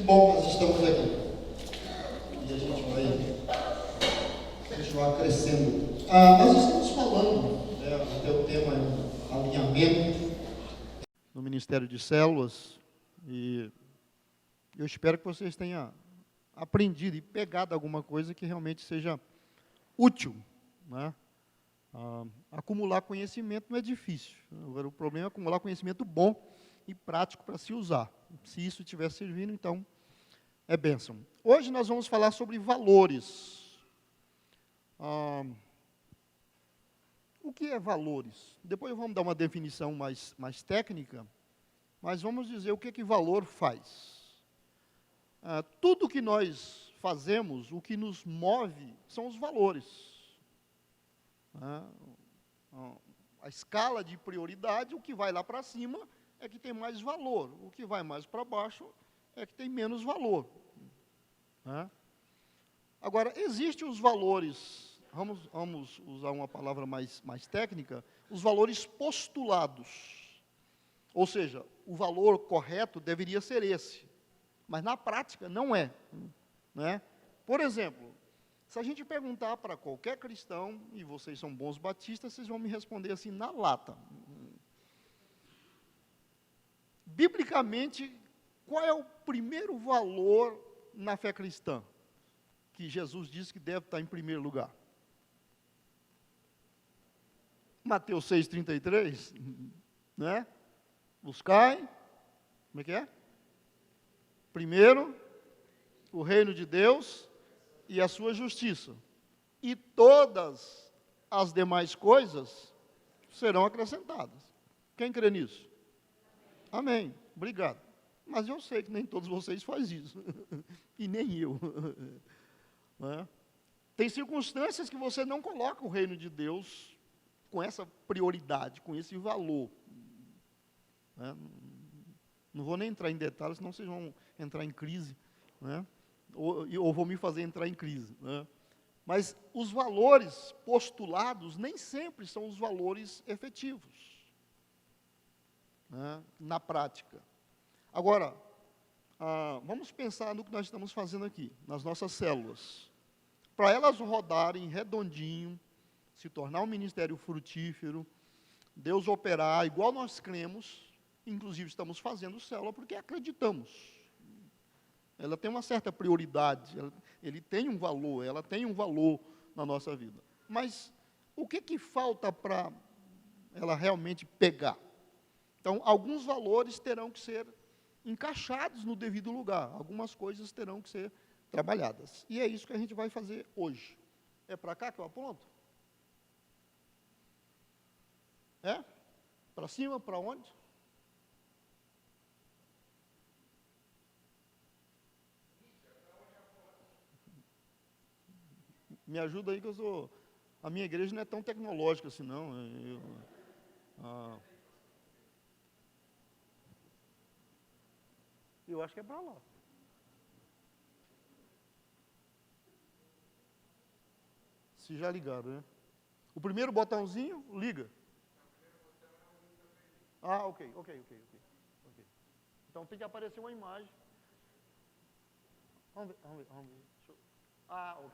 Que bom que nós estamos aqui. E a gente vai continuar crescendo. Nós estamos falando, o teu tema é alinhamento no Ministério de Células, e eu espero que vocês tenham aprendido e pegado alguma coisa que realmente seja útil, né? Acumular conhecimento não é difícil. Agora, o problema é acumular conhecimento bom e prático para se usar. Se isso estiver servindo, então é bênção. Hoje nós vamos falar sobre valores. O que é valores? Depois vamos dar uma definição mais técnica, mas vamos dizer o que valor faz. Tudo que nós fazemos, o que nos move, são os valores. A escala de prioridade, o que vai lá para cima é que tem mais valor, o que vai mais para baixo é que tem menos valor. Agora, existem os valores, vamos usar uma palavra mais técnica, os valores postulados. Ou seja, o valor correto deveria ser esse, mas na prática não é. Né? Por exemplo, se a gente perguntar para qualquer cristão, e vocês são bons batistas, vocês vão me responder assim na lata. Biblicamente, qual é o primeiro valor na fé cristã que Jesus diz que deve estar em primeiro lugar? Mateus 6,33, né? Buscai, como é que é? Primeiro, o reino de Deus e a sua justiça. E todas as demais coisas serão acrescentadas. Quem crê nisso? Amém. Obrigado. Mas eu sei que nem todos vocês fazem isso. E nem eu. Tem circunstâncias que você não coloca o reino de Deus com essa prioridade, com esse valor. Não vou nem entrar em detalhes, senão vocês vão entrar em crise, né? ou vou me fazer entrar em crise. Né? Mas os valores postulados nem sempre são os valores efetivos, né, na prática. Agora, vamos pensar no que nós estamos fazendo aqui, nas nossas células. Para elas rodarem redondinho, se tornar um ministério frutífero, Deus operar igual nós cremos, inclusive estamos fazendo célula porque acreditamos. Ela tem uma certa prioridade, ele tem um valor, ela tem um valor na nossa vida. Mas o que falta para ela realmente pegar? Então, alguns valores terão que ser encaixados no devido lugar, algumas coisas terão que ser trabalhadas. E é isso que a gente vai fazer hoje. É para cá que eu aponto? É? Para cima? Para onde? Me ajuda aí que a minha igreja não é tão tecnológica assim, não. Eu acho que é para lá. Se já ligaram, né? O primeiro botãozinho, liga. Ok. Então tem que aparecer uma imagem. Vamos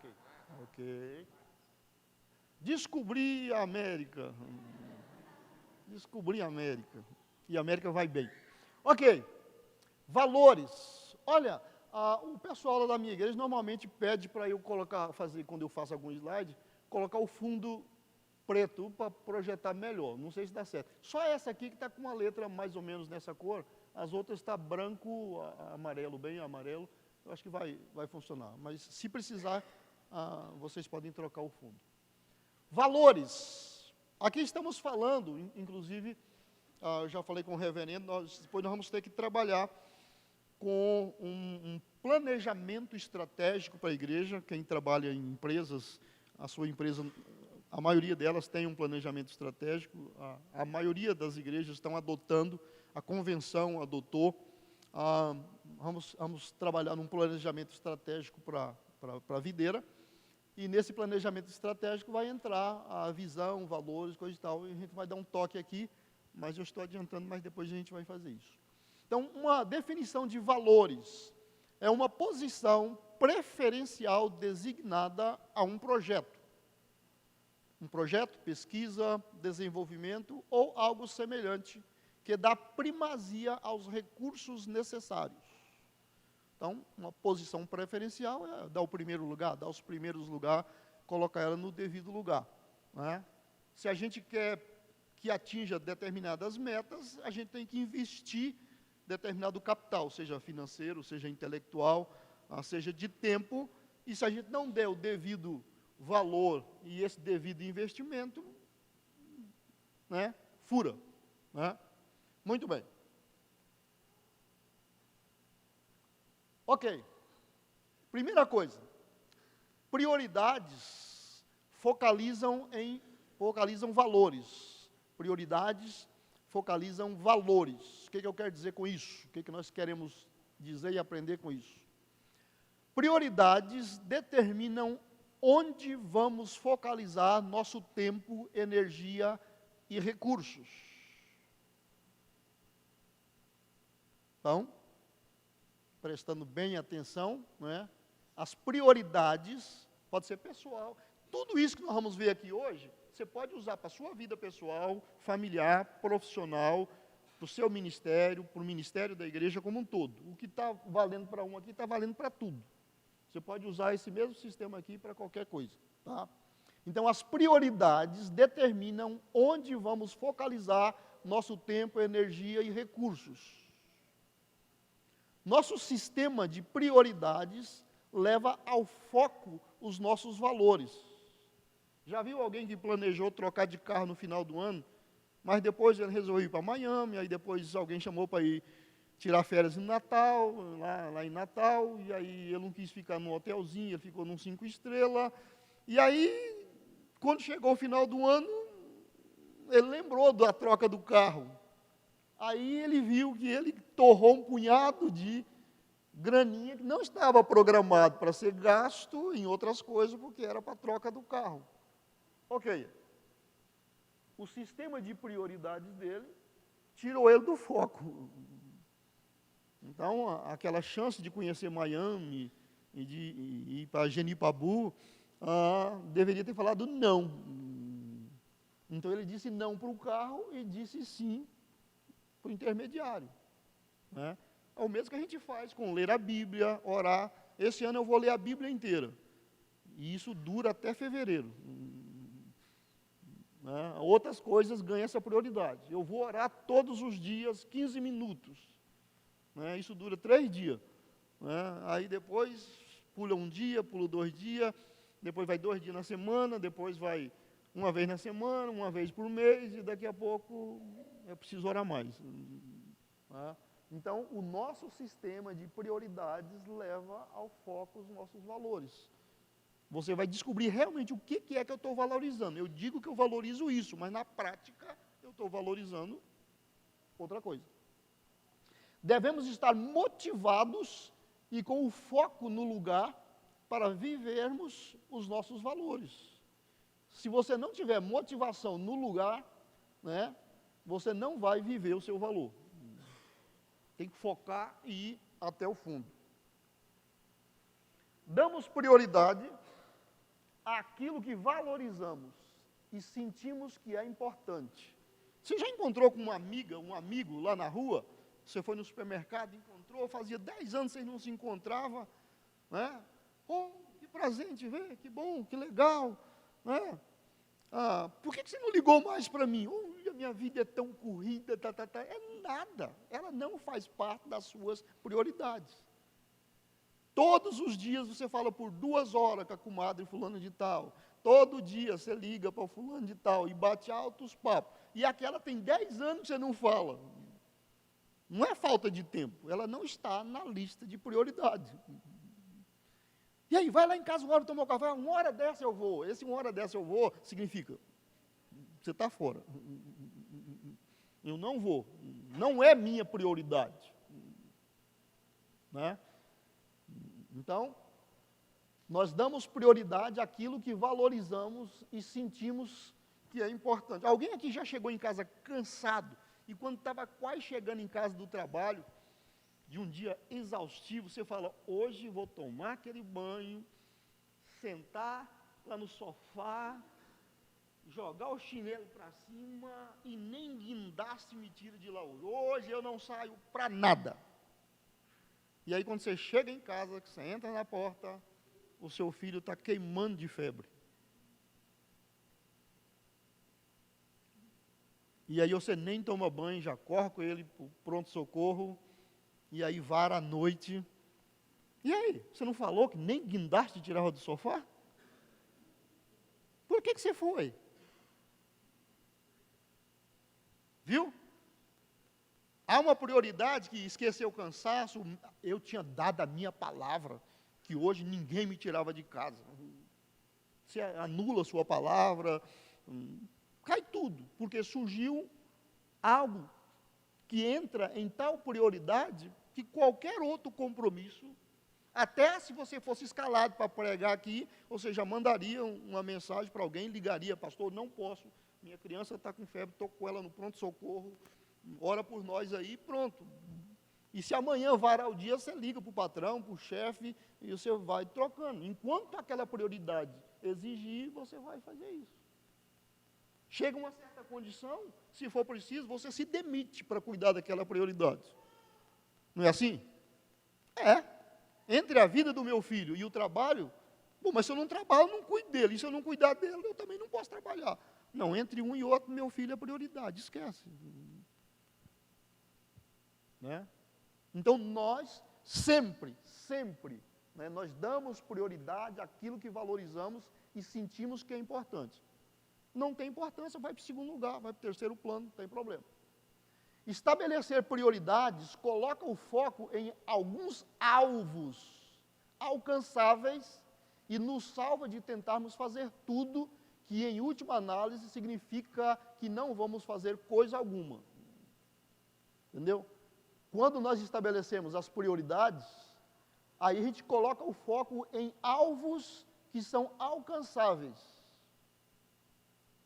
ver. Ok. Descobri a América. E a América vai bem. Ok. Valores. Olha, o pessoal lá da minha igreja normalmente pede para eu quando eu faço algum slide, colocar o fundo preto para projetar melhor. Não sei se dá certo. Só essa aqui que está com uma letra mais ou menos nessa cor, as outras está branco, amarelo, bem amarelo. Eu acho que vai funcionar. Mas se precisar, vocês podem trocar o fundo. Valores. Aqui estamos falando, inclusive, eu já falei com o reverendo, depois nós vamos ter que trabalhar com um planejamento estratégico para a igreja. Quem trabalha em empresas, a sua empresa, a maioria delas tem um planejamento estratégico, a maioria das igrejas estão adotando, a convenção adotou. Vamos trabalhar num planejamento estratégico para a videira, e nesse planejamento estratégico vai entrar a visão, valores, coisa e tal, e a gente vai dar um toque aqui, mas eu estou adiantando, mas depois a gente vai fazer isso. Então, uma definição de valores. é uma posição preferencial designada a um projeto. Um projeto, pesquisa, desenvolvimento ou algo semelhante, que dá primazia aos recursos necessários. Então, uma posição preferencial é dar o primeiro lugar, dar os primeiros lugares, colocar ela no devido lugar. Né? Se a gente quer que atinja determinadas metas, a gente tem que investir determinado capital, seja financeiro, seja intelectual, seja de tempo, e se a gente não der o devido valor e esse devido investimento, né, fura. Né? Muito bem. Ok. Primeira coisa, prioridades focalizam valores. Prioridades focalizam valores. O que eu quero dizer com isso? O que nós queremos dizer e aprender com isso? Prioridades determinam onde vamos focalizar nosso tempo, energia e recursos. Então, prestando bem atenção, né? As prioridades, pode ser pessoal, tudo isso que nós vamos ver aqui hoje, você pode usar para a sua vida pessoal, familiar, profissional, para o seu ministério, para o ministério da igreja como um todo. O que está valendo para um aqui, está valendo para tudo. Você pode usar esse mesmo sistema aqui para qualquer coisa. Tá? Então, as prioridades determinam onde vamos focalizar nosso tempo, energia e recursos. Nosso sistema de prioridades leva ao foco os nossos valores. Já viu alguém que planejou trocar de carro no final do ano, mas depois ele resolveu ir para Miami, aí depois alguém chamou para ir tirar férias no Natal, lá em Natal, e aí ele não quis ficar num hotelzinho, ele ficou num 5 estrelas, e aí, quando chegou o final do ano, ele lembrou da troca do carro. Aí ele viu que ele torrou um punhado de graninha que não estava programado para ser gasto em outras coisas, porque era para a troca do carro. Ok. O sistema de prioridades dele tirou ele do foco. Então, aquela chance de conhecer Miami e de ir para Genipabu, deveria ter falado não. Então, ele disse não para o carro e disse sim para o intermediário. Né? É o mesmo que a gente faz com ler a Bíblia, orar. Esse ano eu vou ler a Bíblia inteira. E isso dura até fevereiro. Né? Outras coisas ganham essa prioridade. Eu vou orar todos os dias, 15 minutos. Né? Isso dura 3 dias. Né? Aí depois pula um dia, pula 2 dias, depois vai 2 dias na semana, depois vai uma vez na semana, uma vez por mês, e daqui a pouco eu preciso orar mais. Né? Então, o nosso sistema de prioridades leva ao foco os nossos valores. Você vai descobrir realmente o que é que eu estou valorizando. Eu digo que eu valorizo isso, mas na prática eu estou valorizando outra coisa. Devemos estar motivados e com o foco no lugar para vivermos os nossos valores. Se você não tiver motivação no lugar, né, você não vai viver o seu valor. Tem que focar e ir até o fundo. Damos prioridade àquilo que valorizamos e sentimos que é importante. Você já encontrou com uma amiga, um amigo lá na rua? Você foi no supermercado, encontrou, fazia 10 anos que vocês não se encontravam, né? Oh, que prazer em te ver, que bom, que legal, né? Por que você não ligou mais para mim? A minha vida é tão corrida, É nada, ela não faz parte das suas prioridades. Todos os dias você fala por 2 horas com a comadre fulano de tal, todo dia você liga para o fulano de tal e bate altos papos, e aquela tem 10 anos que você não fala. Não é falta de tempo, ela não está na lista de prioridades. E aí, vai lá em casa uma hora tomar um café, 1 hora dessa eu vou. Esse 1 hora dessa eu vou significa, você está fora. Eu não vou, não é minha prioridade. Né? Então, nós damos prioridade àquilo que valorizamos e sentimos que é importante. Alguém aqui já chegou em casa cansado, e quando estava quase chegando em casa do trabalho, de um dia exaustivo, você fala, hoje vou tomar aquele banho, sentar lá no sofá, jogar o chinelo para cima e nem guindaste me tira de lá hoje eu não saio para nada. E aí quando você chega em casa, que você entra na porta, o seu filho está queimando de febre. E aí você nem toma banho, já corre com ele para o pronto-socorro, e aí vara à noite. E aí, você não falou que nem guindaste tirava do sofá? Por que você foi? Viu? Há uma prioridade que esqueceu o cansaço. Eu tinha dado a minha palavra, que hoje ninguém me tirava de casa. Você anula a sua palavra, cai tudo, porque surgiu algo que entra em tal prioridade que qualquer outro compromisso, até se você fosse escalado para pregar aqui, você já mandaria uma mensagem para alguém, ligaria, pastor, não posso, minha criança está com febre, estou com ela no pronto-socorro, ora por nós aí, pronto. E se amanhã varar o dia, você liga para o patrão, para o chefe, e você vai trocando. Enquanto aquela prioridade exigir, você vai fazer isso. Chega uma certa condição, se for preciso, você se demite para cuidar daquela prioridade. Não é assim? É. Entre a vida do meu filho e o trabalho, bom, mas se eu não trabalho, eu não cuido dele. E se eu não cuidar dele, eu também não posso trabalhar. Não, entre um e outro, meu filho é prioridade, esquece. Né? Então, nós sempre, né, nós damos prioridade àquilo que valorizamos e sentimos que é importante. Não tem importância, vai para o segundo lugar, vai para o terceiro plano, não tem problema. Estabelecer prioridades coloca o foco em alguns alvos alcançáveis e nos salva de tentarmos fazer tudo, que em última análise significa que não vamos fazer coisa alguma. Entendeu? Quando nós estabelecemos as prioridades, aí a gente coloca o foco em alvos que são alcançáveis.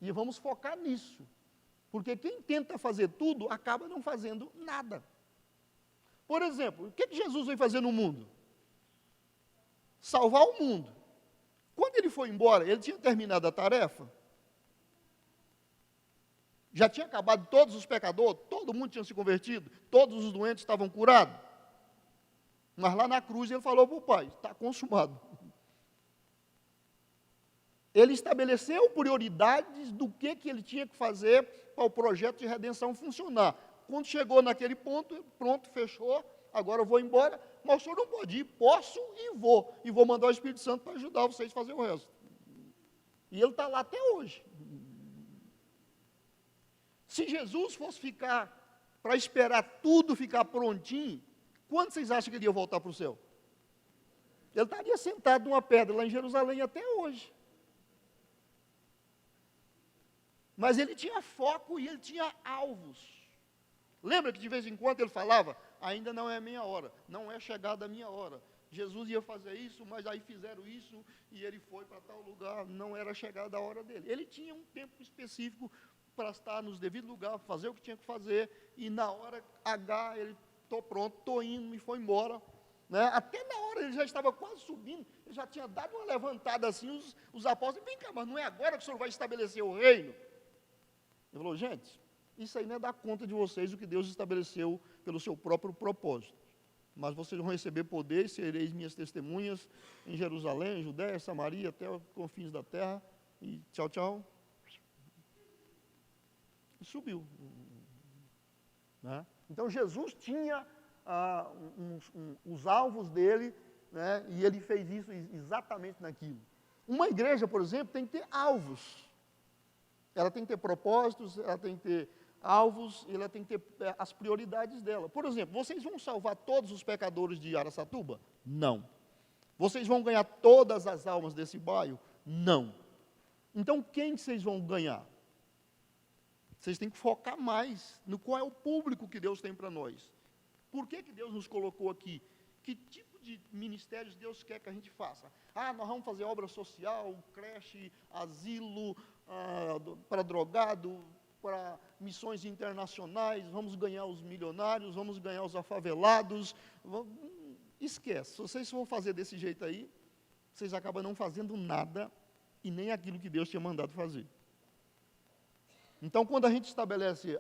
E vamos focar nisso. Porque quem tenta fazer tudo, acaba não fazendo nada. Por exemplo, o que Jesus veio fazer no mundo? Salvar o mundo. Quando ele foi embora, ele tinha terminado a tarefa? Já tinha acabado todos os pecadores? Todo mundo tinha se convertido? Todos os doentes estavam curados? Mas lá na cruz ele falou para o Pai, está consumado. Ele estabeleceu prioridades do que ele tinha que fazer para o projeto de redenção funcionar. Quando chegou naquele ponto, pronto, fechou, agora eu vou embora, mas o senhor não pode ir, posso e vou mandar o Espírito Santo para ajudar vocês a fazer o resto. E ele está lá até hoje. Se Jesus fosse ficar, para esperar tudo ficar prontinho, quando vocês acham que ele ia voltar para o céu? Ele estaria sentado numa pedra lá em Jerusalém até hoje. Mas ele tinha foco e ele tinha alvos. Lembra que de vez em quando ele falava, ainda não é a minha hora, não é chegada a minha hora. Jesus ia fazer isso, mas aí fizeram isso, e ele foi para tal lugar, não era chegada a hora dele. Ele tinha um tempo específico para estar nos devidos lugares, fazer o que tinha que fazer, e na hora H, ele, estou pronto, estou indo, e foi embora. Né? Até na hora ele já estava quase subindo, ele já tinha dado uma levantada assim, os apóstolos, vem cá, mas não é agora que o senhor vai estabelecer o reino? Ele falou, gente, isso aí não é dar conta de vocês o que Deus estabeleceu pelo seu próprio propósito. Mas vocês vão receber poder e sereis minhas testemunhas em Jerusalém, Judéia, Samaria, até os confins da terra. E tchau, tchau. E subiu. Né? Então Jesus tinha os alvos dele, né? E ele fez isso exatamente naquilo. Uma igreja, por exemplo, tem que ter alvos. Ela tem que ter propósitos, ela tem que ter alvos, ela tem que ter as prioridades dela. Por exemplo, vocês vão salvar todos os pecadores de Araçatuba? Não. Vocês vão ganhar todas as almas desse bairro? Não. Então, quem vocês vão ganhar? Vocês têm que focar mais no qual é o público que Deus tem para nós. Por que Deus nos colocou aqui? Que tipo de ministérios Deus quer que a gente faça? Nós vamos fazer obra social, creche, asilo, para drogado. para missões internacionais, vamos ganhar os milionários, vamos ganhar os afavelados. Esquece, se vocês vão fazer desse jeito aí, vocês acabam não fazendo nada e nem aquilo que Deus tinha mandado fazer. Então, quando a gente estabelece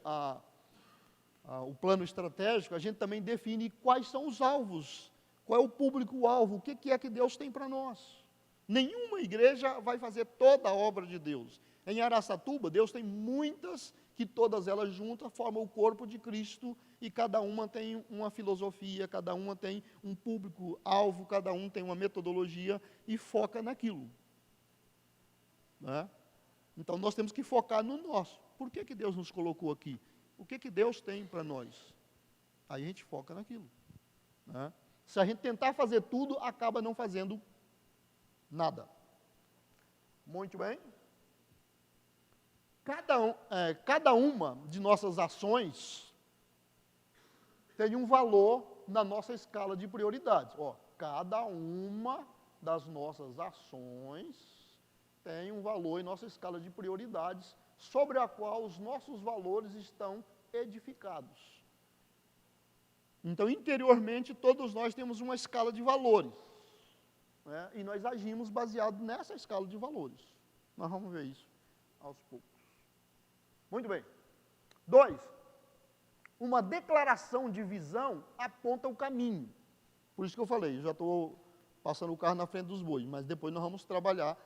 o plano estratégico, a gente também define quais são os alvos, qual é o público-alvo, o que é que Deus tem para nós. Nenhuma igreja vai fazer toda a obra de Deus. Em Araçatuba, Deus tem muitas, que todas elas juntas formam o corpo de Cristo, e cada uma tem uma filosofia, cada uma tem um público-alvo, cada um tem uma metodologia e foca naquilo. Né? Então, nós temos que focar no nosso. Por que Deus nos colocou aqui? O que Deus tem para nós? Aí a gente foca naquilo. Né? Se a gente tentar fazer tudo, acaba não fazendo nada. Muito bem. Cada uma de nossas ações tem um valor na nossa escala de prioridades. Cada uma das nossas ações tem um valor em nossa escala de prioridades, sobre a qual os nossos valores estão edificados. Então, interiormente, todos nós temos uma escala de valores. Né? E nós agimos baseado nessa escala de valores. Nós vamos ver isso aos poucos. Muito bem. 2. Uma declaração de visão aponta o caminho. Por isso que eu falei, eu já estou passando o carro na frente dos bois, mas depois nós vamos trabalhar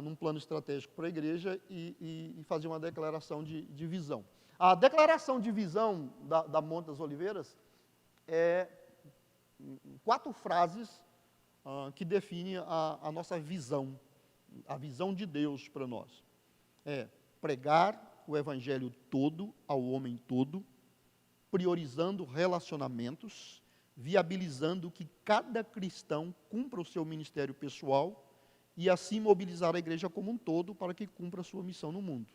num plano estratégico para a igreja e fazer uma declaração de visão. A declaração de visão da Monte das Oliveiras é 4 frases que definem a nossa visão, a visão de Deus para nós. É pregar o evangelho todo ao homem todo, priorizando relacionamentos, viabilizando que cada cristão cumpra o seu ministério pessoal e assim mobilizar a igreja como um todo para que cumpra a sua missão no mundo.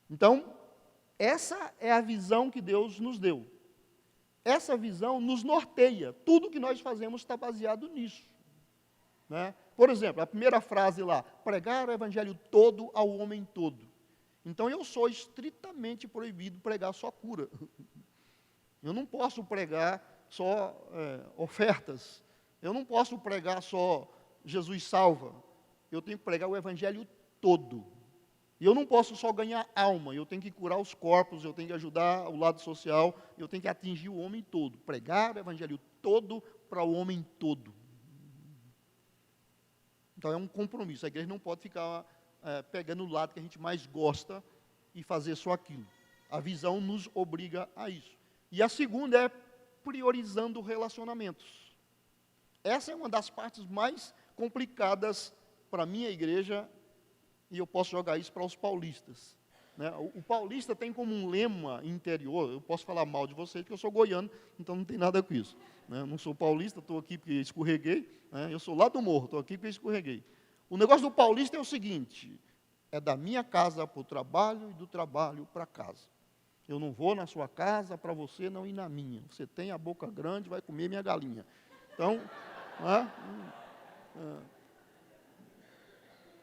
Então, essa é a visão que Deus nos deu. Essa visão nos norteia. Tudo que nós fazemos está baseado nisso. Né? Por exemplo, a primeira frase lá, pregar o evangelho todo ao homem todo. Então, eu sou estritamente proibido pregar só cura. Eu não posso pregar só ofertas. Eu não posso pregar só Jesus salva. Eu tenho que pregar o evangelho todo. E eu não posso só ganhar alma, eu tenho que curar os corpos, eu tenho que ajudar o lado social, eu tenho que atingir o homem todo. Pregar o evangelho todo para o homem todo. Então é um compromisso. A igreja não pode ficar pegando o lado que a gente mais gosta e fazer só aquilo. A visão nos obriga a isso. E a segunda é priorizando relacionamentos. Essa é uma das partes mais complicadas para a minha igreja, e eu posso jogar isso para os paulistas. Né? O paulista tem como um lema interior, eu posso falar mal de vocês, porque eu sou goiano, então não tem nada com isso. Né? Eu não sou paulista, estou aqui porque escorreguei, né? Eu sou lá do morro, estou aqui porque escorreguei. O negócio do paulista é o seguinte, é da minha casa para o trabalho e do trabalho para casa. Eu não vou na sua casa para você não ir na minha. Você tem a boca grande, vai comer minha galinha. Então,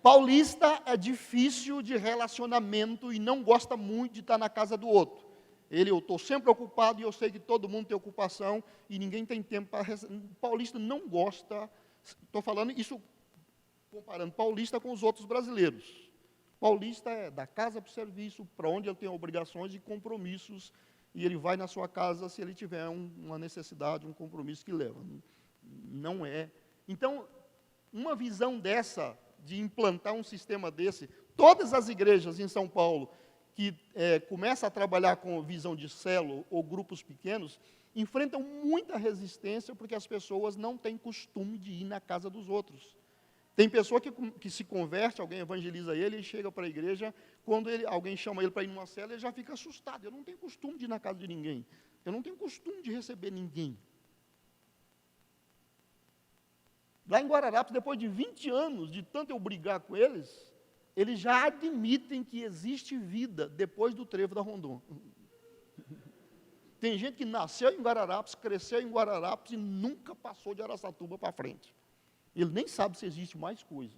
paulista é difícil de relacionamento e não gosta muito de estar na casa do outro. Eu estou sempre ocupado e eu sei que todo mundo tem ocupação e ninguém tem tempo para... Paulista não gosta, estou falando isso comparando paulista com os outros brasileiros. Paulista é da casa para o serviço, para onde ele tem obrigações e compromissos, e ele vai na sua casa se ele tiver uma necessidade, um compromisso que leva. Não é. Então, uma visão dessa, de implantar um sistema desse, todas as igrejas em São Paulo que começam a trabalhar com visão de célula ou grupos pequenos, enfrentam muita resistência porque as pessoas não têm costume de ir na casa dos outros. Tem pessoa que se converte, alguém evangeliza ele e chega para a igreja, quando alguém chama ele para ir numa célula, ele já fica assustado. Eu não tenho costume de ir na casa de ninguém. Eu não tenho costume de receber ninguém. Lá em Guararapes, depois de 20 anos, de tanto eu brigar com eles já admitem que existe vida depois do trevo da Rondon. Tem gente que nasceu em Guararapes, cresceu em Guararapes e nunca passou de Araçatuba para frente. Ele nem sabe se existe mais coisas.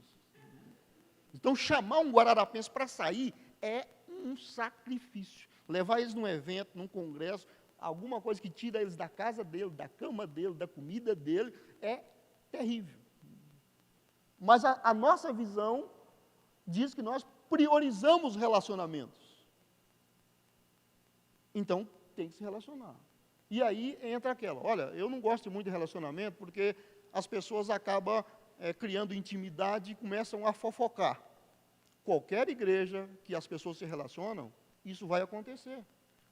Então, chamar um guararapense para sair é um sacrifício. Levar eles num evento, num congresso, alguma coisa que tira eles da casa dele, da cama dele, da comida dele, é terrível. Mas a nossa visão diz que nós priorizamos relacionamentos. Então, tem que se relacionar. E aí entra aquela, olha, eu não gosto muito de relacionamento porque as pessoas acabam criando intimidade e começam a fofocar. Qualquer igreja que as pessoas se relacionam, isso vai acontecer.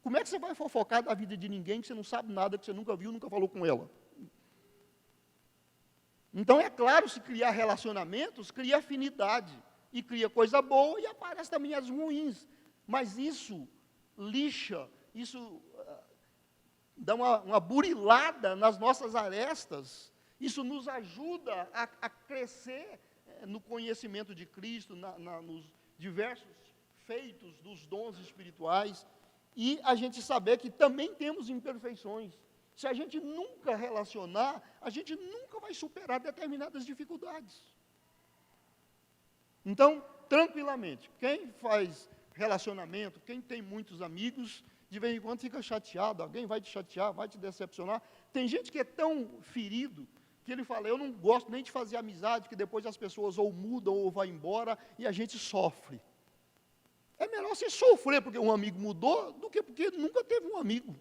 Como é que você vai fofocar da vida de ninguém que você não sabe nada, que você nunca viu, nunca falou com ela? Então, é claro, se criar relacionamentos, cria afinidade, e cria coisa boa, e aparece também as ruins. Mas isso lixa, isso dá uma burilada nas nossas arestas, isso nos ajuda a crescer no conhecimento de Cristo, nos diversos feitos dos dons espirituais, e a gente saber que também temos imperfeições. Se a gente nunca relacionar, a gente nunca vai superar determinadas dificuldades. Então, tranquilamente, quem faz relacionamento, quem tem muitos amigos, de vez em quando fica chateado, alguém vai te chatear, vai te decepcionar. Tem gente que é tão ferido, que ele fala, eu não gosto nem de fazer amizade, que depois as pessoas ou mudam ou vão embora, e a gente sofre. É melhor você sofrer porque um amigo mudou, do que porque nunca teve um amigo.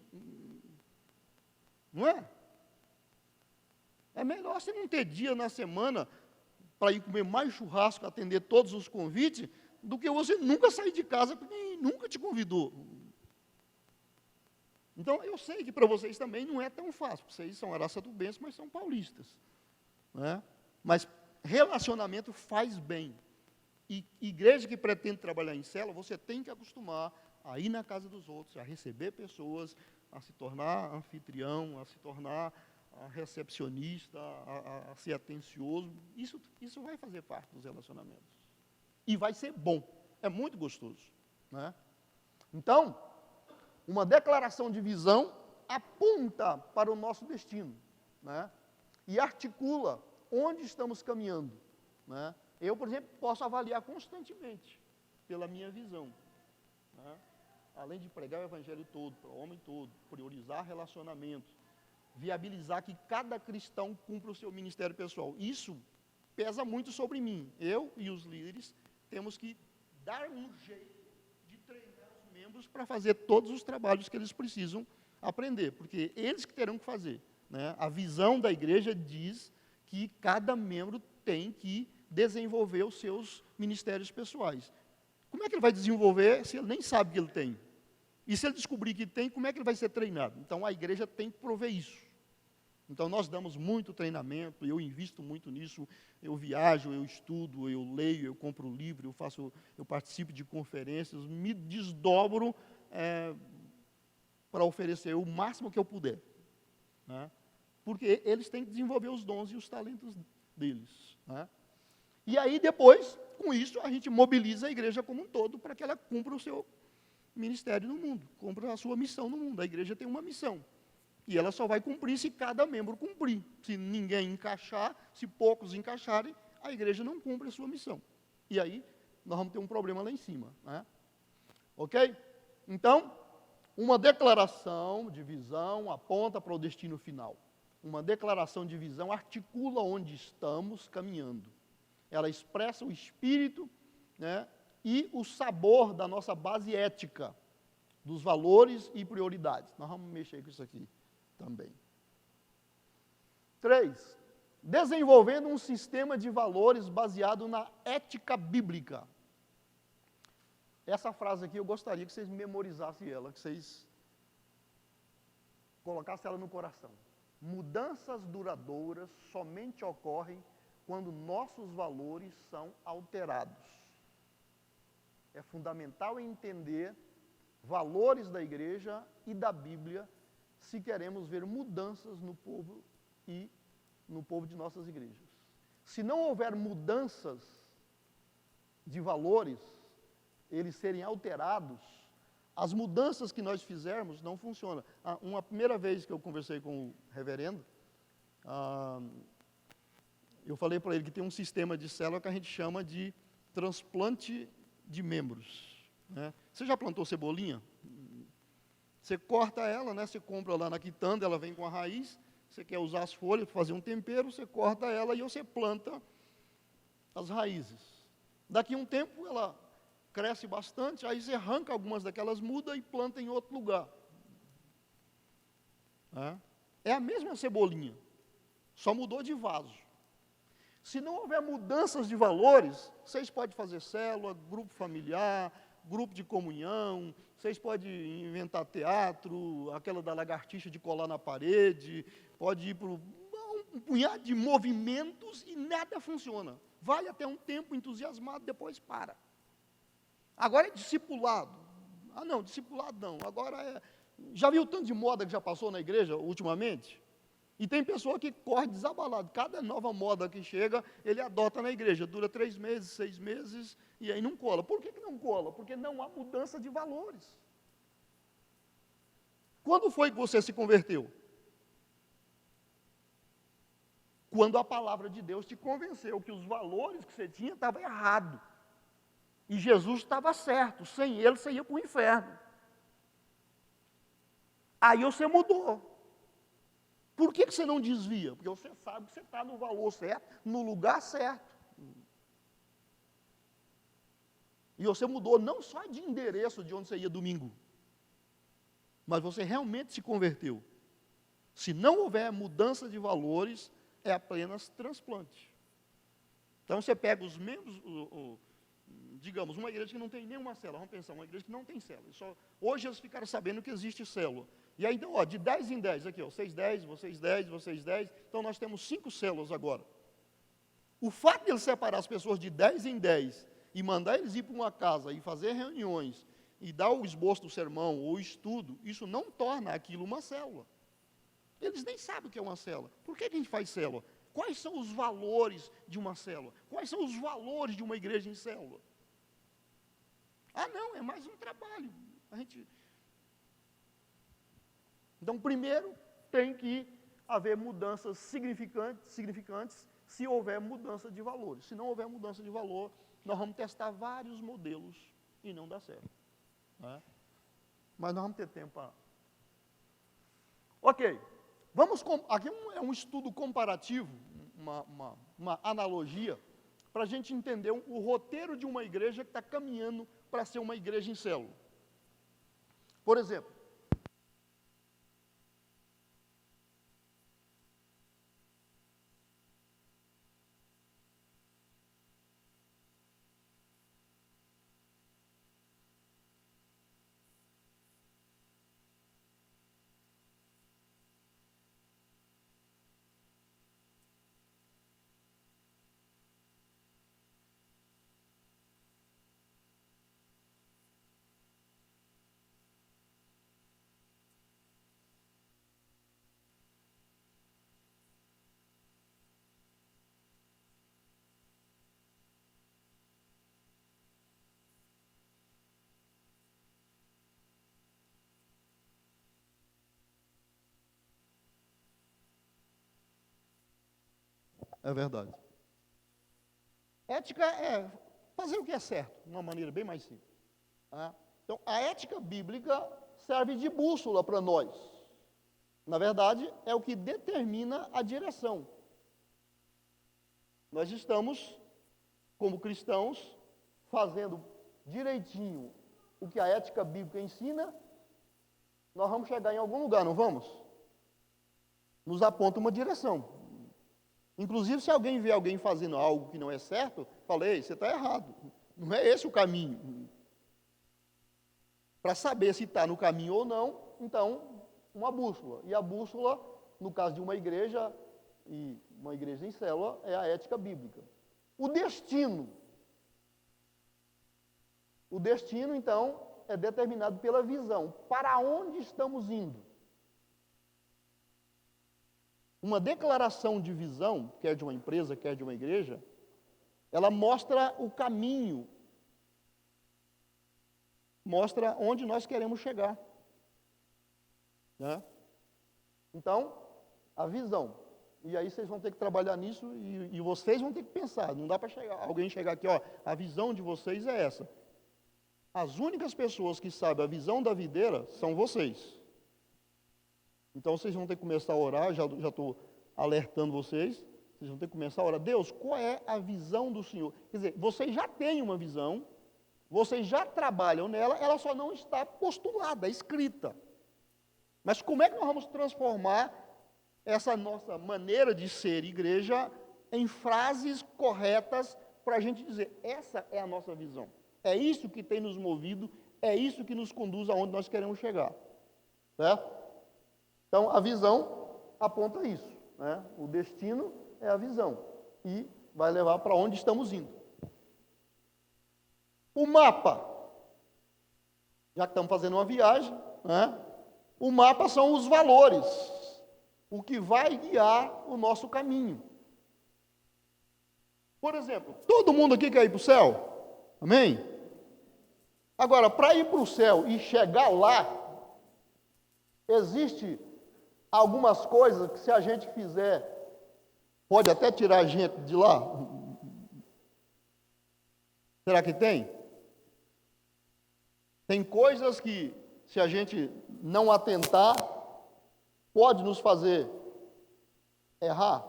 Não é? É melhor você não ter dia na semana para ir comer mais churrasco, atender todos os convites, do que você nunca sair de casa porque ninguém nunca te convidou. Então, eu sei que para vocês também não é tão fácil, vocês são araçatubenses, mas são paulistas. Né? Mas relacionamento faz bem. E igreja que pretende trabalhar em célula, você tem que acostumar a ir na casa dos outros, a receber pessoas, a se tornar anfitrião, a se tornar recepcionista, a ser atencioso. Isso vai fazer parte dos relacionamentos. E vai ser bom. É muito gostoso. Né? Então, uma declaração de visão aponta para o nosso destino, né? E articula onde estamos caminhando. Né? Eu, por exemplo, posso avaliar constantemente pela minha visão. Né? Além de pregar o evangelho todo, para o homem todo, priorizar relacionamentos, viabilizar que cada cristão cumpra o seu ministério pessoal. Isso pesa muito sobre mim. Eu e os líderes temos que dar um jeito de treinar os membros para fazer todos os trabalhos que eles precisam aprender, porque eles que terão que fazer. Né? A visão da igreja diz que cada membro tem que desenvolver os seus ministérios pessoais. Como é que ele vai desenvolver se ele nem sabe que ele tem? E se ele descobrir que tem, como é que ele vai ser treinado? Então, a igreja tem que prover isso. Então, nós damos muito treinamento, eu invisto muito nisso, eu viajo, eu estudo, eu leio, eu compro livro, eu participo de conferências, me desdobro para oferecer o máximo que eu puder. Né? Porque eles têm que desenvolver os dons e os talentos deles. Né? E aí, depois, com isso, a gente mobiliza a igreja como um todo para que ela cumpra o seu ministério no mundo, cumpra a sua missão no mundo. A igreja tem uma missão. E ela só vai cumprir se cada membro cumprir. Se ninguém encaixar, se poucos encaixarem, a igreja não cumpre a sua missão. E aí, nós vamos ter um problema lá em cima. Né? Ok? Então, uma declaração de visão aponta para o destino final. Uma declaração de visão articula onde estamos caminhando. Ela expressa o espírito, né, e o sabor da nossa base ética, dos valores e prioridades. Nós vamos mexer com isso aqui também. 3. Desenvolvendo um sistema de valores baseado na ética bíblica. Essa frase aqui eu gostaria que vocês memorizassem ela, que vocês colocassem ela no coração. Mudanças duradouras somente ocorrem quando nossos valores são alterados. É fundamental entender valores da igreja e da Bíblia se queremos ver mudanças no povo e no povo de nossas igrejas. Se não houver mudanças de valores, eles serem alterados, as mudanças que nós fizermos não funcionam. Uma primeira vez que eu conversei com o reverendo, eu falei para ele que tem um sistema de célula que a gente chama de transplante de membros. né? Você já plantou cebolinha? Você corta ela, né? Você compra lá na quitanda, ela vem com a raiz. Você quer usar as folhas para fazer um tempero, você corta ela e você planta as raízes. Daqui a um tempo ela cresce bastante, aí você arranca algumas daquelas mudas e planta em outro lugar. É a mesma cebolinha, só mudou de vaso. Se não houver mudanças de valores, vocês podem fazer célula, grupo familiar, grupo de comunhão, vocês podem inventar teatro, aquela da lagartixa de colar na parede, pode ir para um punhado de movimentos e nada funciona. Vai até um tempo entusiasmado, depois para. Agora é discipulado. Ah, não, discipulado não. Agora é... Já viu o tanto de moda que já passou na igreja ultimamente? E tem pessoa que corre desabalado. Cada nova moda que chega, ele adota na igreja. Dura 3 meses, 6 meses, e aí não cola. Por que não cola? Porque não há mudança de valores. Quando foi que você se converteu? Quando a palavra de Deus te convenceu que os valores que você tinha estavam errados. E Jesus estava certo. Sem ele, você ia para o inferno. Aí você mudou. Por que você não desvia? Porque você sabe que você está no valor certo, no lugar certo. E você mudou não só de endereço de onde você ia domingo, mas você realmente se converteu. Se não houver mudança de valores, é apenas transplante. Então você pega os membros, digamos, uma igreja que não tem nenhuma célula, vamos pensar, uma igreja que não tem célula. Hoje eles ficaram sabendo que existe célula. E aí, então, de 10 em 10, aqui, vocês 10, vocês 10, vocês 10, então nós temos 5 células agora. O fato de ele separar as pessoas de 10 em 10 e mandar eles ir para uma casa e fazer reuniões e dar o esboço do sermão ou o estudo, isso não torna aquilo uma célula. Eles nem sabem o que é uma célula. Por que a gente faz célula? Quais são os valores de uma célula? Quais são os valores de uma igreja em célula? Ah, não, é mais um trabalho. Então, primeiro, tem que haver mudanças significantes se houver mudança de valores. Se não houver mudança de valor, nós vamos testar vários modelos e não dá certo. Né? Mas nós vamos ter tempo para... Ok, aqui é um estudo comparativo, uma analogia, para a gente entender o roteiro de uma igreja que está caminhando para ser uma igreja em célula. Por exemplo, é verdade. Ética é fazer o que é certo, de uma maneira bem mais simples. Tá? Então, a ética bíblica serve de bússola para nós. Na verdade, é o que determina a direção. Nós estamos, como cristãos, fazendo direitinho o que a ética bíblica ensina, nós vamos chegar em algum lugar, não vamos? Nos aponta uma direção. Inclusive, se alguém vê alguém fazendo algo que não é certo, fala, ei, você está errado. Não é esse o caminho. Para saber se está no caminho ou não, então, uma bússola. E a bússola, no caso de uma igreja, e uma igreja em célula, é a ética bíblica. O destino. O destino, então, é determinado pela visão. Para onde estamos indo? Uma declaração de visão, quer de uma empresa, quer de uma igreja, ela mostra o caminho, mostra onde nós queremos chegar. Né? Então, a visão. E aí vocês vão ter que trabalhar nisso e vocês vão ter que pensar. Não dá para alguém chegar aqui, ó, a visão de vocês é essa. As únicas pessoas que sabem a visão da videira são vocês. Então vocês vão ter que começar a orar, já estou alertando vocês, vocês vão ter que começar a orar. Deus, qual é a visão do Senhor? Quer dizer, vocês já têm uma visão, vocês já trabalham nela, ela só não está postulada, escrita. Mas como é que nós vamos transformar essa nossa maneira de ser igreja em frases corretas para a gente dizer, essa é a nossa visão. É isso que tem nos movido, é isso que nos conduz aonde nós queremos chegar. Certo? Então, a visão aponta isso. Né? O destino é a visão. E vai levar para onde estamos indo. O mapa. Já que estamos fazendo uma viagem, né? O mapa são os valores. O que vai guiar o nosso caminho. Por exemplo, todo mundo aqui quer ir para o céu? Amém? Agora, para ir para o céu e chegar lá, existe algumas coisas que se a gente fizer, pode até tirar a gente de lá. Será que tem? Tem coisas que, se a gente não atentar, pode nos fazer errar,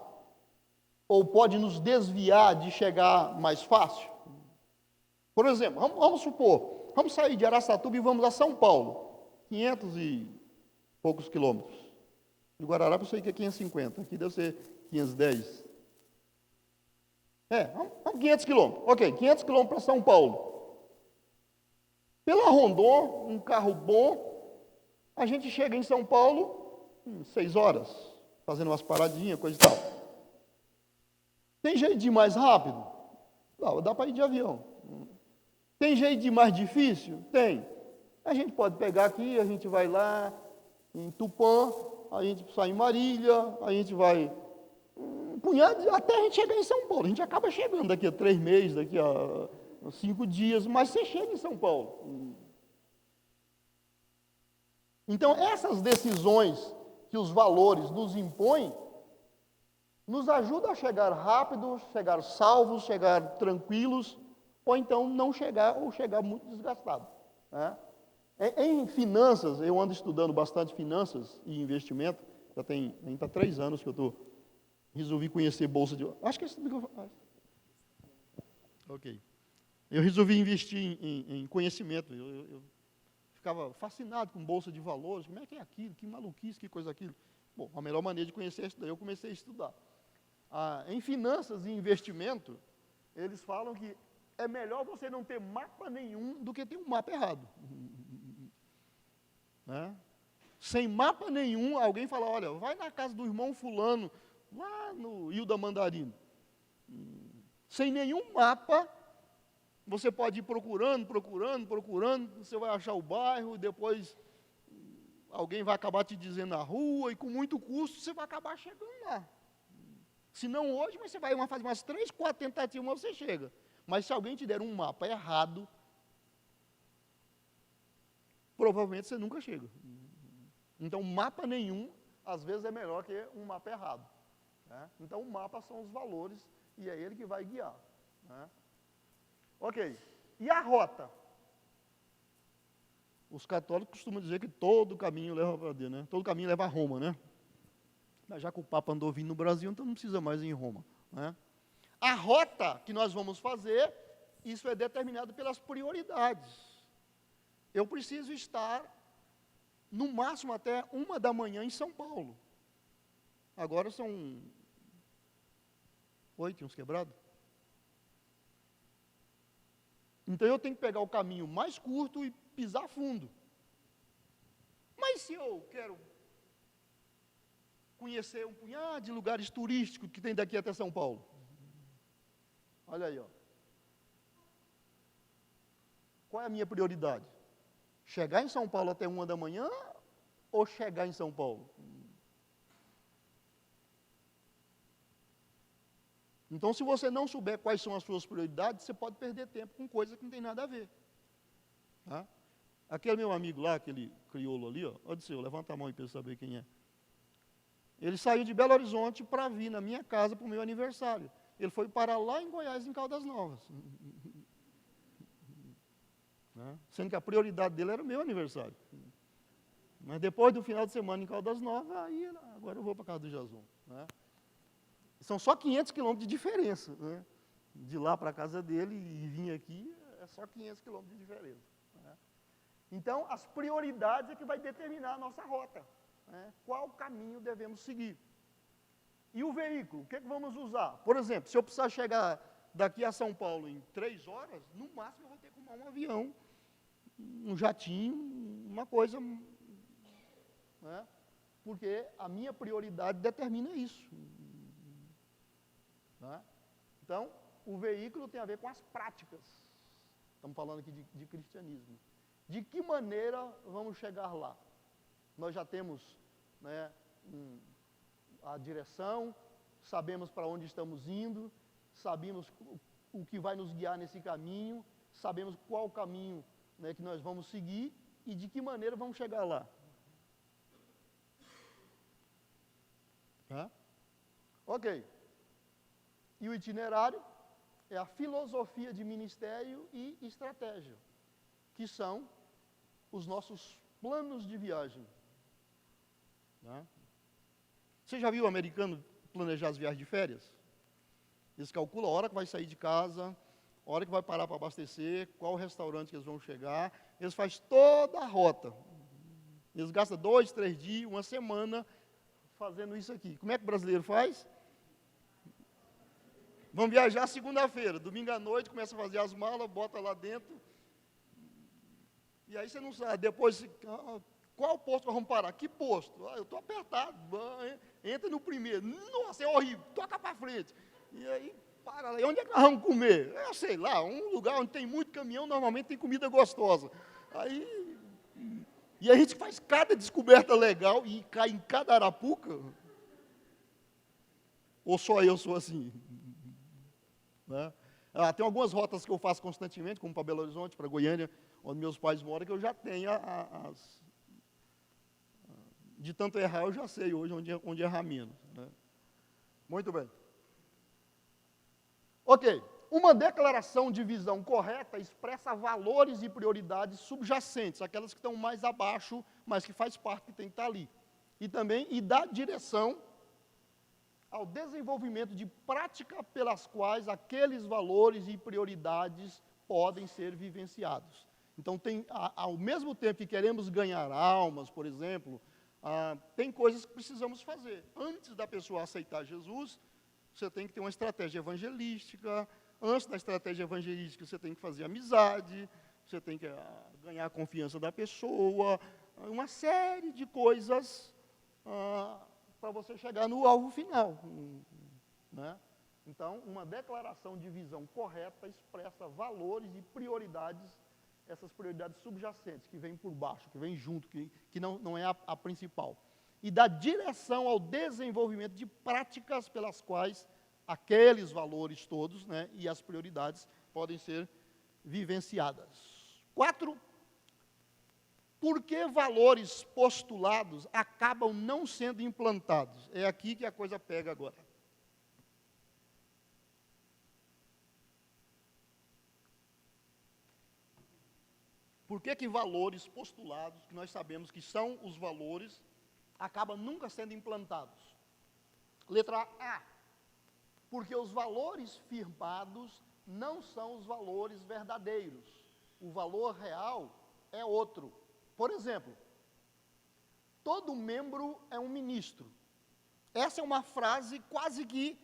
ou pode nos desviar de chegar mais fácil. Por exemplo, vamos supor, vamos sair de Araçatuba e vamos a São Paulo, 500 e poucos quilômetros. De Guararapes eu sei que é 550, aqui deve ser 510. Vamos 500 quilômetros, ok, 500 quilômetros para São Paulo. Pela Rondon, um carro bom, a gente chega em São Paulo em 6 horas, fazendo umas paradinhas, coisa e tal. Tem jeito de ir mais rápido? Dá para ir de avião. Tem jeito de ir mais difícil? Tem. A gente pode pegar aqui, a gente vai lá em Tupã, a gente sai em Marília, a gente vai um punhado, até a gente chegar em São Paulo. A gente acaba chegando daqui a 3 meses, daqui a 5 dias, mas você chega em São Paulo. Então, essas decisões que os valores nos impõem, nos ajudam a chegar rápido, chegar salvos, chegar tranquilos, ou então não chegar, ou chegar muito desgastado. Né? Em finanças, eu ando estudando bastante finanças e investimento, já tem ainda 3 anos que eu resolvi conhecer bolsa de... Acho que é isso que eu faço. Ok. Eu resolvi investir em conhecimento, eu ficava fascinado com bolsa de valores, como é que é aquilo, que maluquice, que coisa aquilo. Bom, a melhor maneira de conhecer é isso daí, eu comecei a estudar. Em finanças e investimento, eles falam que é melhor você não ter mapa nenhum do que ter um mapa errado. Né? Sem mapa nenhum, alguém fala, olha, vai na casa do irmão fulano, lá no Ilda Mandarino. Sem nenhum mapa, você pode ir procurando, você vai achar o bairro, depois alguém vai acabar te dizendo a rua, e com muito custo você vai acabar chegando lá. Se não hoje, mas você vai fazer umas 3, 4 tentativas, você chega. Mas se alguém te der um mapa errado, provavelmente você nunca chega. Então, mapa nenhum, às vezes, é melhor que um mapa errado. Né? Então, o mapa são os valores, e é ele que vai guiar. Né? Ok. E a rota? Os católicos costumam dizer que todo caminho leva para Deus, né? Todo caminho leva a Roma, né? Mas já que o Papa andou vindo no Brasil, então não precisa mais ir em Roma. Né? A rota que nós vamos fazer, isso é determinado pelas prioridades. Eu preciso estar, no máximo, até 1 da manhã em São Paulo. Agora são 8 uns quebrados. Então eu tenho que pegar o caminho mais curto e pisar fundo. Mas se eu quero conhecer um punhado de lugares turísticos que tem daqui até São Paulo. Olha aí, ó. Qual é a minha prioridade? Chegar em São Paulo até 1 da manhã ou chegar em São Paulo? Então, se você não souber quais são as suas prioridades, você pode perder tempo com coisa que não tem nada a ver. Tá? Aquele meu amigo lá, aquele crioulo ali, ó, Odisseu, levanta a mão aí para eu saber quem é. Ele saiu de Belo Horizonte para vir na minha casa para o meu aniversário. Ele foi parar lá em Goiás, em Caldas Novas. né? Sendo que a prioridade dele era o meu aniversário. Mas depois do final de semana em Caldas Novas, aí agora eu vou para a casa do Jason. Né? São só 500 quilômetros de diferença. Né? De lá para a casa dele e vir aqui, é só 500 quilômetros de diferença. Né? Então, as prioridades é que vai determinar a nossa rota. Né? Qual caminho devemos seguir. E o veículo, o que vamos usar? Por exemplo, se eu precisar chegar daqui a São Paulo em 3 horas, no máximo eu vou ter que arrumar um avião, um jatinho, uma coisa... Né? Porque a minha prioridade determina isso. Né? Então, o veículo tem a ver com as práticas. Estamos falando aqui de cristianismo. De que maneira vamos chegar lá? Nós já temos, né, a direção, sabemos para onde estamos indo, sabemos o que vai nos guiar nesse caminho, sabemos qual o caminho, né, que nós vamos seguir e de que maneira vamos chegar lá. Tá? Ok. E o itinerário é a filosofia de ministério e estratégia, que são os nossos planos de viagem. Tá? Você já viu o americano planejar as viagens de férias? Eles calculam a hora que vai sair de casa, a hora que vai parar para abastecer, qual restaurante que eles vão chegar. Eles fazem toda a rota. Eles gastam 2, 3 dias, uma semana fazendo isso aqui. Como é que o brasileiro faz? Vamos viajar segunda-feira, domingo à noite, começa a fazer as malas, bota lá dentro. E aí você não sabe, depois, qual posto nós vamos parar? Que posto? Eu estou apertado, entra no primeiro. Nossa, é horrível, toca para frente. E aí, para lá. E onde é que nós vamos comer? Eu sei lá, um lugar onde tem muito caminhão, normalmente tem comida gostosa. Aí... E a gente faz cada descoberta legal e cai em cada arapuca. Ou só eu sou assim? Né? Tem algumas rotas que eu faço constantemente, como para Belo Horizonte, para Goiânia, onde meus pais moram, que eu já tenho de tanto errar, eu já sei hoje onde errar menos. Né? Muito bem. Ok. Uma declaração de visão correta expressa valores e prioridades subjacentes, aquelas que estão mais abaixo, mas que faz parte, que tem que estar ali. E dá direção ao desenvolvimento de prática pelas quais aqueles valores e prioridades podem ser vivenciados. Então, ao mesmo tempo que queremos ganhar almas, por exemplo, tem coisas que precisamos fazer. Antes da pessoa aceitar Jesus, você tem que ter uma estratégia evangelística. Antes da estratégia evangelística, você tem que fazer amizade, você tem que ganhar a confiança da pessoa, uma série de coisas para você chegar no alvo final. Né? Então, uma declaração de visão correta expressa valores e prioridades, essas prioridades subjacentes, que vêm por baixo, que vêm junto, que não é a principal. E dá direção ao desenvolvimento de práticas pelas quais aqueles valores todos, né, e as prioridades podem ser vivenciadas. 4, por que valores postulados acabam não sendo implantados? É aqui que a coisa pega agora. Por que valores postulados, que nós sabemos que são os valores, acabam nunca sendo implantados? Letra A. Porque os valores firmados não são os valores verdadeiros. O valor real é outro. Por exemplo, todo membro é um ministro. Essa é uma frase quase que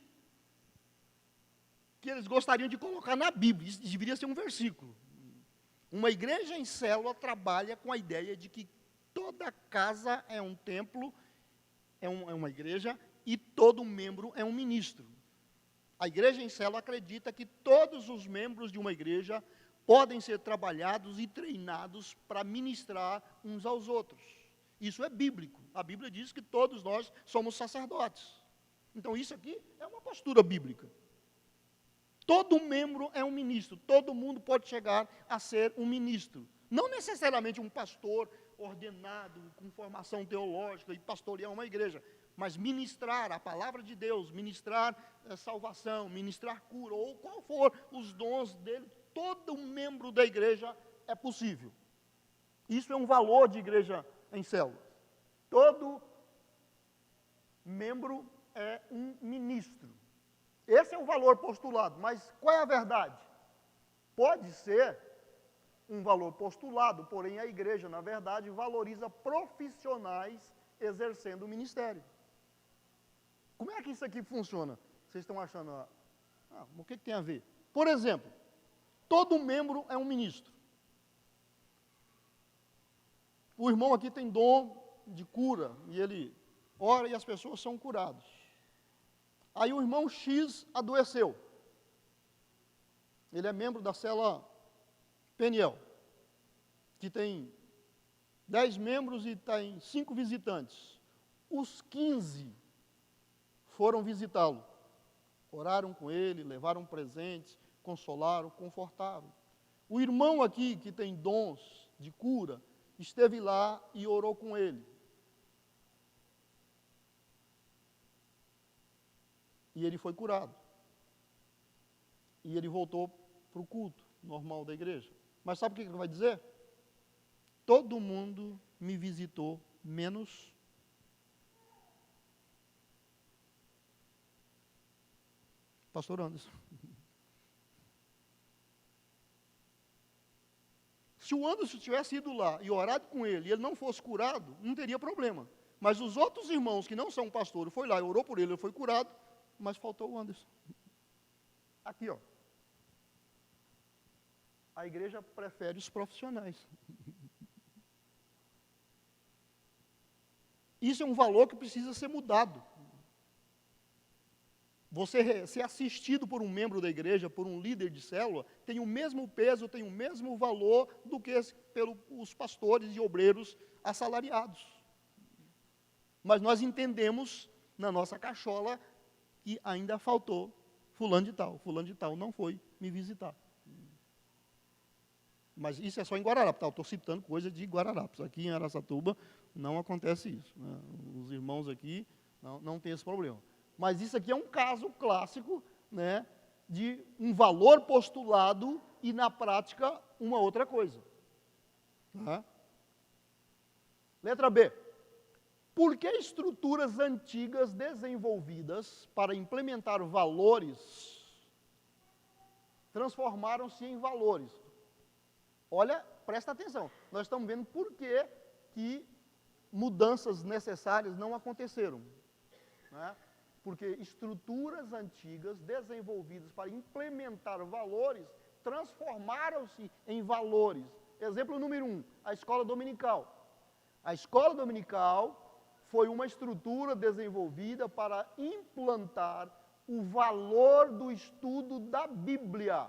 eles gostariam de colocar na Bíblia. Isso deveria ser um versículo. Uma igreja em célula trabalha com a ideia de que toda casa é um templo, é uma igreja, e todo membro é um ministro. A igreja em célula acredita que todos os membros de uma igreja podem ser trabalhados e treinados para ministrar uns aos outros. Isso é bíblico. A Bíblia diz que todos nós somos sacerdotes. Então, isso aqui é uma postura bíblica. Todo membro é um ministro. Todo mundo pode chegar a ser um ministro. Não necessariamente um pastor ordenado, com formação teológica e pastorear uma igreja, mas ministrar a palavra de Deus, ministrar salvação, ministrar cura, ou qual for os dons dele, todo membro da igreja é possível. Isso é um valor de igreja em célula. Todo membro é um ministro. Esse é o valor postulado, mas qual é a verdade? Pode ser um valor postulado, porém a igreja, na verdade, valoriza profissionais exercendo o ministério. Como é que isso aqui funciona? Vocês estão achando, o que tem a ver? Por exemplo, todo membro é um ministro. O irmão aqui tem dom de cura, e ele ora e as pessoas são curadas. Aí o irmão X adoeceu. Ele é membro da célula Peniel, que tem 10 membros e tem 5 visitantes. Os 15 foram visitá-lo. Oraram com ele, levaram presentes, consolaram, confortaram. O irmão aqui, que tem dons de cura, esteve lá e orou com ele. E ele foi curado. E ele voltou para o culto normal da igreja. Mas sabe o que ele vai dizer? Todo mundo me visitou, menos pastor Anderson. Se o Anderson tivesse ido lá e orado com ele, e ele não fosse curado, não teria problema. Mas os outros irmãos que não são pastores, foi lá e orou por ele, ele foi curado, mas faltou o Anderson. Aqui, ó. A igreja prefere os profissionais. Isso é um valor que precisa ser mudado. Você ser assistido por um membro da igreja, por um líder de célula, tem o mesmo peso, tem o mesmo valor do que pelos pastores e obreiros assalariados. Mas nós entendemos na nossa cachola que ainda faltou fulano de tal não foi me visitar. Mas isso é só em Guararapes, tá? Eu estou citando coisa de Guararapes. Aqui em Araçatuba não acontece isso, né? Os irmãos aqui não têm esse problema. Mas isso aqui é um caso clássico, né, de um valor postulado e, na prática, uma outra coisa. Tá? Letra B. Por que estruturas antigas desenvolvidas para implementar valores transformaram-se em valores? Olha, presta atenção. Nós estamos vendo por que mudanças necessárias não aconteceram. Né? Porque estruturas antigas desenvolvidas para implementar valores transformaram-se em valores. Exemplo número 1, a escola dominical. A escola dominical foi uma estrutura desenvolvida para implantar o valor do estudo da Bíblia.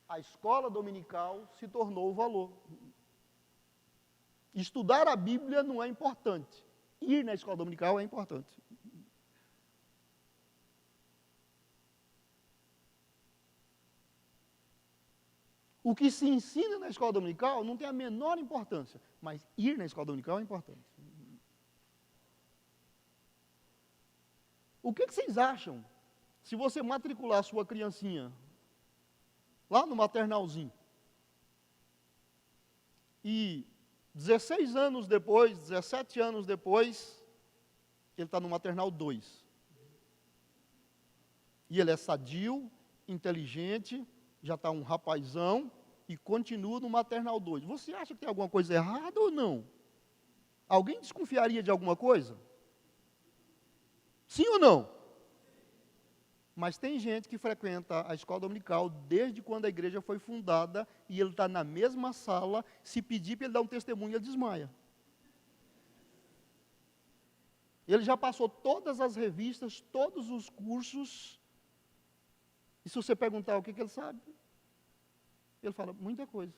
A escola dominical se tornou o valor. Estudar a Bíblia não é importante. Ir na escola dominical é importante. O que se ensina na escola dominical não tem a menor importância, mas ir na escola dominical é importante. O que vocês acham se você matricular sua criancinha lá no maternalzinho e 16 anos depois, 17 anos depois, ele está no maternal 2. E ele é sadio, inteligente, já está um rapazão e continua no maternal 2. Você acha que tem alguma coisa errada ou não? Alguém desconfiaria de alguma coisa? Sim ou não? Mas tem gente que frequenta a escola dominical desde quando a igreja foi fundada e ele está na mesma sala, se pedir para ele dar um testemunho, ele desmaia. Ele já passou todas as revistas, todos os cursos, e se você perguntar o que ele sabe, ele fala, muita coisa.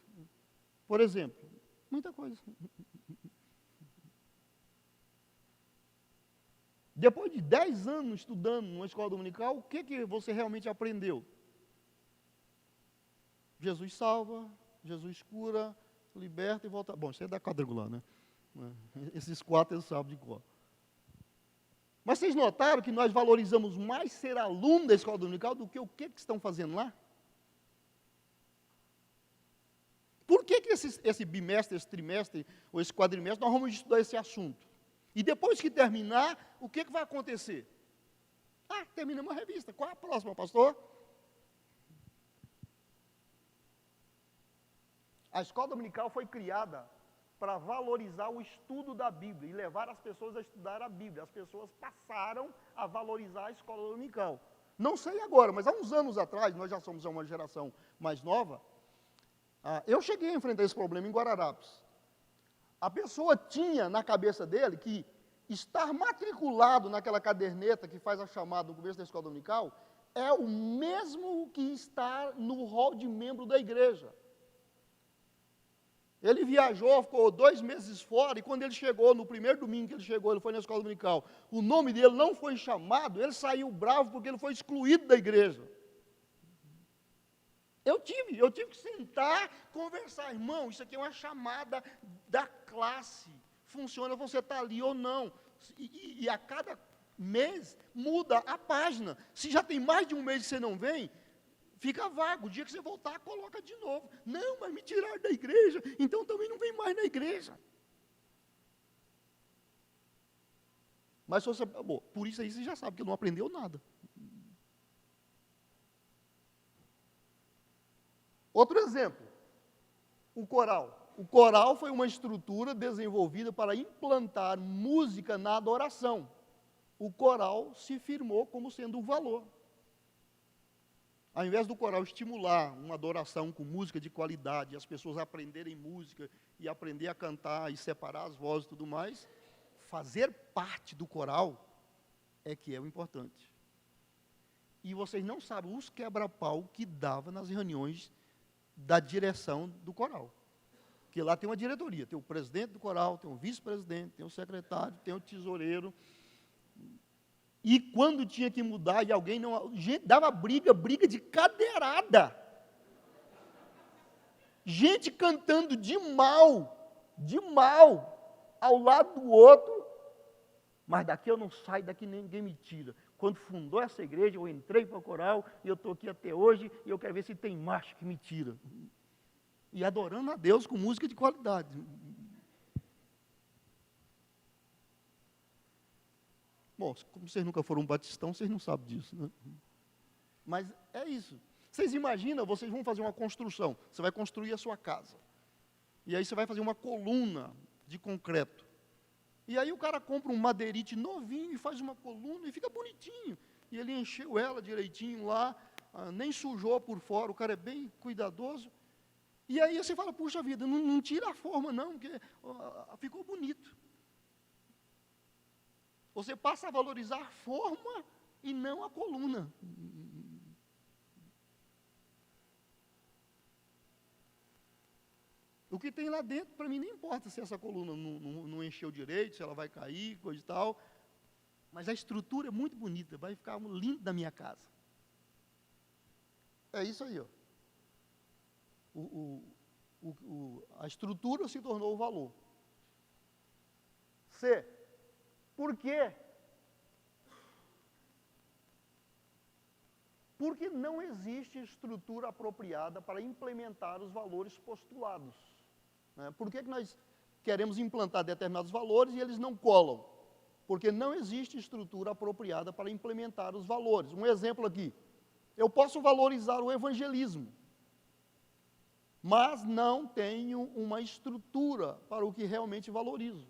Por exemplo, muita coisa. Depois de 10 anos estudando numa escola dominical, o que você realmente aprendeu? Jesus salva, Jesus cura, liberta e volta. Bom, isso é da quadrangular, né? Esses 4 eles sabem de cor. Mas vocês notaram que nós valorizamos mais ser aluno da escola dominical do que o que estão fazendo lá? Por que esse bimestre, esse trimestre, ou esse quadrimestre, nós vamos estudar esse assunto. E depois que terminar, o que vai acontecer? Terminamos a revista. Qual é a próxima, pastor? A escola dominical foi criada para valorizar o estudo da Bíblia e levar as pessoas a estudar a Bíblia. As pessoas passaram a valorizar a escola dominical. Não sei agora, mas há uns anos atrás, nós já somos uma geração mais nova, eu cheguei a enfrentar esse problema em Guararapes. A pessoa tinha na cabeça dele que estar matriculado naquela caderneta que faz a chamada no começo da escola dominical é o mesmo que estar no hall de membro da igreja. Ele viajou, ficou 2 meses fora, e quando ele chegou, no primeiro domingo que ele chegou, ele foi na escola dominical, o nome dele não foi chamado, ele saiu bravo porque ele foi excluído da igreja. Eu tive que sentar, conversar, irmão, isso aqui é uma chamada da classe, funciona você está ali ou não, e a cada mês muda a página, se já tem mais de um mês que você não vem, fica vago, o dia que você voltar, coloca de novo. Não, mas me tiraram da igreja, então também não vem mais na igreja. Mas se você, por isso aí você já sabe que não aprendeu nada. Outro exemplo, o coral. O coral foi uma estrutura desenvolvida para implantar música na adoração. O coral se firmou como sendo um valor. Ao invés do coral estimular uma adoração com música de qualidade, as pessoas aprenderem música e aprender a cantar e separar as vozes e tudo mais, fazer parte do coral é que é o importante. E vocês não sabem os quebra-pau que dava nas reuniões da direção do coral. Porque lá tem uma diretoria, tem o presidente do coral, tem o vice-presidente, tem o secretário, tem o tesoureiro. E quando tinha que mudar e alguém não... Gente, dava briga de cadeirada. Gente cantando de mal, ao lado do outro. Mas daqui eu não saio, daqui ninguém me tira. Quando fundou essa igreja, eu entrei para o coral, e eu estou aqui até hoje, e eu quero ver se tem macho que me tira. E adorando a Deus com música de qualidade. Bom, como vocês nunca foram um batistão, vocês não sabem disso, né? Mas é isso. Vocês imaginam, vocês vão fazer uma construção, você vai construir a sua casa. E aí você vai fazer uma coluna de concreto. E aí o cara compra um madeirite novinho e faz uma coluna e fica bonitinho. E ele encheu ela direitinho lá, nem sujou por fora, o cara é bem cuidadoso. E aí você fala, puxa vida, não tira a forma não, porque ficou bonito. Você passa a valorizar a forma e não a coluna. O que tem lá dentro, para mim, não importa se essa coluna não encheu direito, se ela vai cair, coisa e tal. Mas a estrutura é muito bonita, vai ficar lindo na minha casa. É isso aí, ó. A estrutura se tornou o valor. C. Por quê? Porque não existe estrutura apropriada para implementar os valores postulados. Por que nós queremos implantar determinados valores e eles não colam? Porque não existe estrutura apropriada para implementar os valores. Um exemplo aqui, eu posso valorizar o evangelismo, mas não tenho uma estrutura para o que realmente valorizo.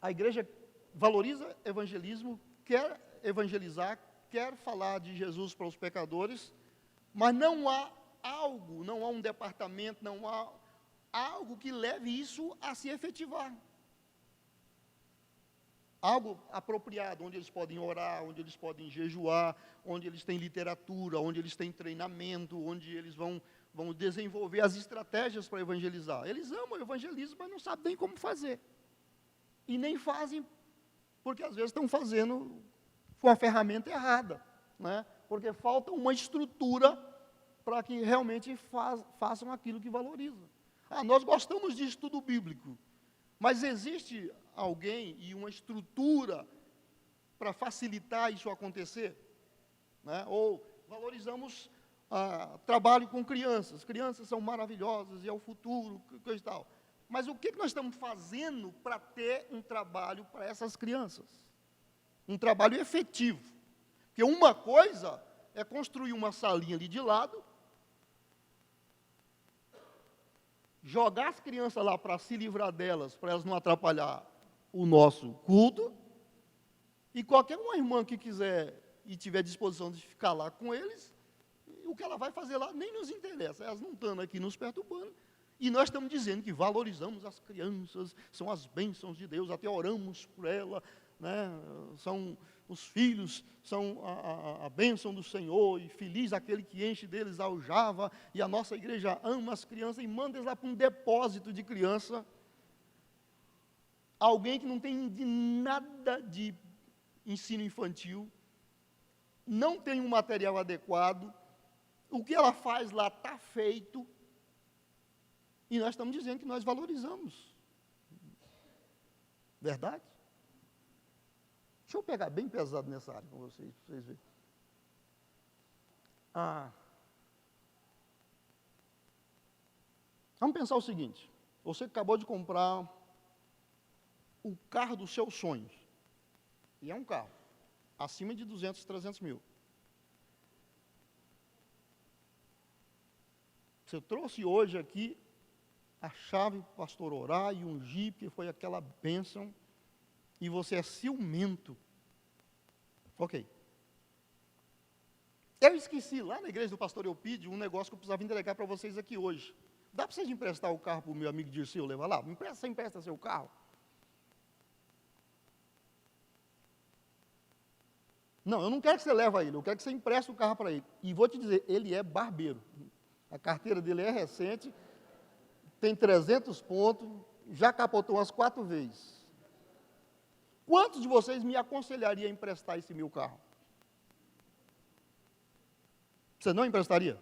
A igreja valoriza evangelismo, quer evangelizar, quer falar de Jesus para os pecadores, mas não há algo, não há um departamento, não há algo que leve isso a se efetivar. Algo apropriado, onde eles podem orar, onde eles podem jejuar, onde eles têm literatura, onde eles têm treinamento, onde eles vão desenvolver as estratégias para evangelizar. Eles amam o evangelismo, mas não sabem nem como fazer. E nem fazem, porque às vezes estão fazendo com a ferramenta errada, né? Porque falta uma estrutura para que realmente façam aquilo que valorizam. Nós gostamos de estudo bíblico, mas existe alguém e uma estrutura para facilitar isso acontecer? Né? Ou valorizamos trabalho com crianças. Crianças são maravilhosas e é o futuro, coisa e tal. Mas o que nós estamos fazendo para ter um trabalho para essas crianças? Um trabalho efetivo. Porque uma coisa é construir uma salinha ali de lado, jogar as crianças lá para se livrar delas, para elas não atrapalhar o nosso culto, e qualquer uma irmã que quiser e tiver disposição de ficar lá com eles, o que ela vai fazer lá nem nos interessa, elas não estão aqui nos perturbando, e nós estamos dizendo que valorizamos as crianças, são as bênçãos de Deus, até oramos por ela, né? São os filhos, são a bênção do Senhor, e feliz aquele que enche deles a aljava, e a nossa igreja ama as crianças, e manda eles lá para um depósito de criança, alguém que não tem de nada de ensino infantil, não tem um material adequado, o que ela faz lá está feito, e nós estamos dizendo que nós valorizamos. Verdade? Deixa eu pegar bem pesado nessa área com vocês, para vocês verem. Vamos pensar o seguinte, você acabou de comprar o carro dos seus sonhos, e é um carro, acima de 200, 300 mil. Você trouxe hoje aqui a chave para o pastor orar e ungir, porque foi aquela bênção, e você é ciumento. Ok. Eu esqueci lá na igreja do pastor Eupídio um negócio que eu precisava entregar para vocês aqui hoje. Dá para vocês emprestar o carro para o meu amigo Dirceu levar lá? Você empresta seu carro? Não, eu não quero que você leve a ele, eu quero que você empreste o carro para ele. E vou te dizer, ele é barbeiro. A carteira dele é recente, tem 300 pontos, já capotou umas 4 vezes. Quantos de vocês me aconselhariam a emprestar esse meu carro? Você não emprestaria?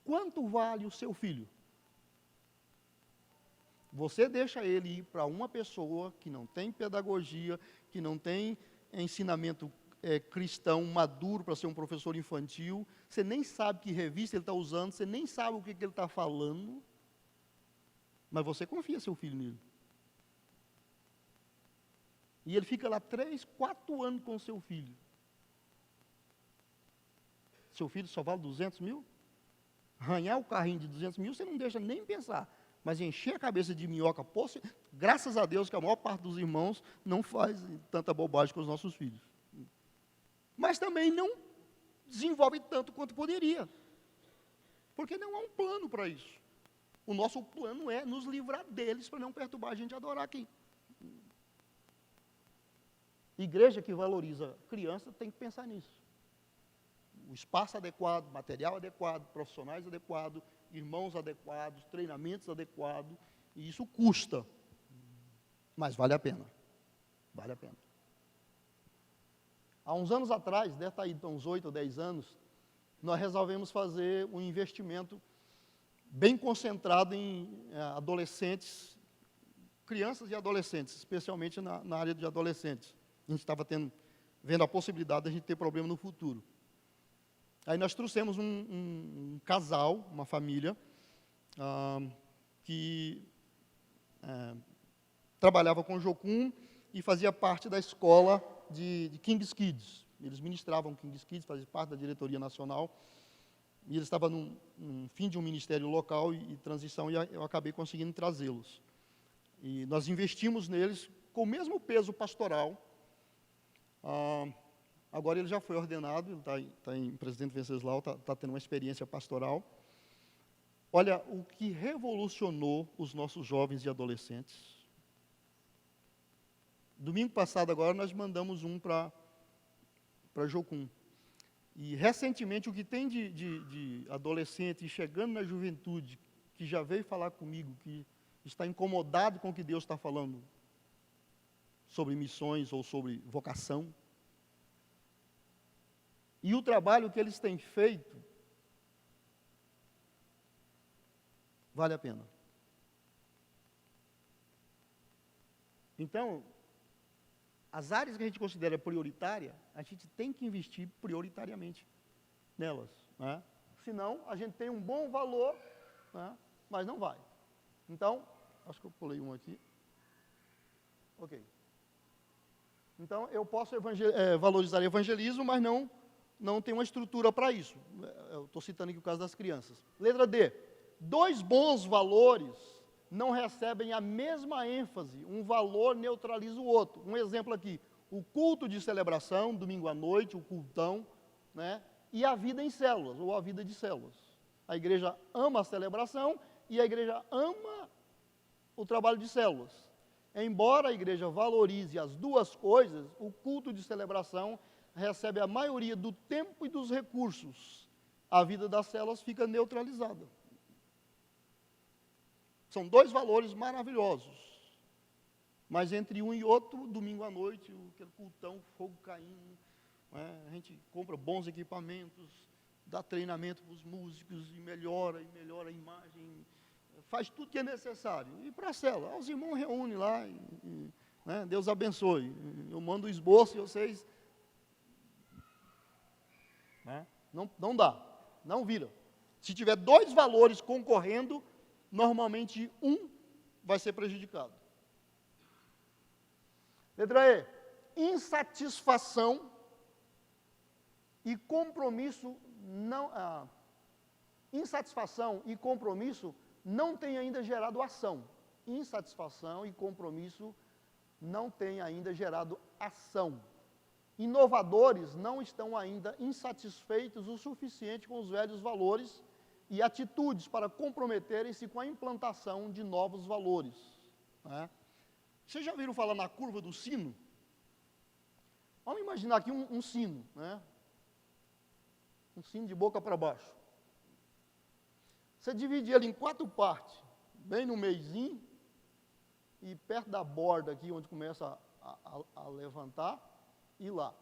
Quanto vale o seu filho? Você deixa ele ir para uma pessoa que não tem pedagogia, que não tem ensinamento cristão maduro para ser um professor infantil, você nem sabe que revista ele está usando, você nem sabe o que ele está falando, mas você confia seu filho nele. E ele fica lá 3, 4 anos com seu filho. Seu filho só vale 200 mil? Arranhar o carrinho de 200 mil, você não deixa nem pensar. Mas encher a cabeça de minhoca, graças a Deus que a maior parte dos irmãos não faz tanta bobagem com os nossos filhos. Mas também não desenvolve tanto quanto poderia. Porque não há um plano para isso. O nosso plano é nos livrar deles para não perturbar a gente a adorar aqui. Igreja que valoriza criança tem que pensar nisso. O espaço adequado, material adequado, profissionais adequados, irmãos adequados, treinamentos adequados, e isso custa, mas vale a pena. Vale a pena. Há uns anos atrás, deve estar aí uns 8 ou 10 anos, nós resolvemos fazer um investimento bem concentrado em adolescentes, crianças e adolescentes, especialmente na área de adolescentes. A gente estava vendo a possibilidade de a gente ter problema no futuro. Aí nós trouxemos um casal, uma família, que trabalhava com Jocum e fazia parte da escola de King's Kids. Eles ministravam King's Kids, faziam parte da diretoria nacional, e eles estavam no fim de um ministério local e transição, e eu acabei conseguindo trazê-los. E nós investimos neles com o mesmo peso pastoral. Agora ele já foi ordenado, ele está em Presidente Venceslau, está tendo uma experiência pastoral. Olha, o que revolucionou os nossos jovens e adolescentes. Domingo passado agora nós mandamos um para Jocum. E recentemente o que tem de adolescente chegando na juventude, que já veio falar comigo, que está incomodado com o que Deus está falando sobre missões ou sobre vocação, e o trabalho que eles têm feito, vale a pena. Então, as áreas que a gente considera prioritária, a gente tem que investir prioritariamente. nelas, né? Senão, a gente tem um bom valor, né? Mas não vai. Então, acho que eu pulei um aqui. Ok. Então, eu posso valorizar evangelismo, mas não tem uma estrutura para isso. Eu estou citando aqui o caso das crianças. Letra D. 2 bons valores não recebem a mesma ênfase. Um valor neutraliza o outro. Um exemplo aqui. O culto de celebração, domingo à noite, o cultão, né? E a vida em células, ou a vida de células. A igreja ama a celebração e a igreja ama o trabalho de células. Embora a igreja valorize as duas coisas, o culto de celebração recebe a maioria do tempo e dos recursos. A vida das células fica neutralizada. São 2 valores maravilhosos. Mas entre um e outro, domingo à noite, aquele cultão, fogo caindo, né? A gente compra bons equipamentos, dá treinamento para os músicos e melhora a imagem, faz tudo que é necessário. E para a célula, os irmãos reúnem lá, né? Deus abençoe. Eu mando o esboço e vocês... Né? Não dá, não vira. Se tiver 2 valores concorrendo, normalmente um vai ser prejudicado. Letra E. Insatisfação e compromisso insatisfação e compromisso não têm ainda gerado ação. Insatisfação e compromisso não têm ainda gerado ação. Inovadores não estão ainda insatisfeitos o suficiente com os velhos valores e atitudes para comprometerem-se com a implantação de novos valores, né? Vocês já viram falar na curva do sino? Vamos imaginar aqui um sino, né? Um sino de boca para baixo. Você divide ele em 4 partes, bem no meizinho, e perto da borda aqui, onde começa a levantar, e lá.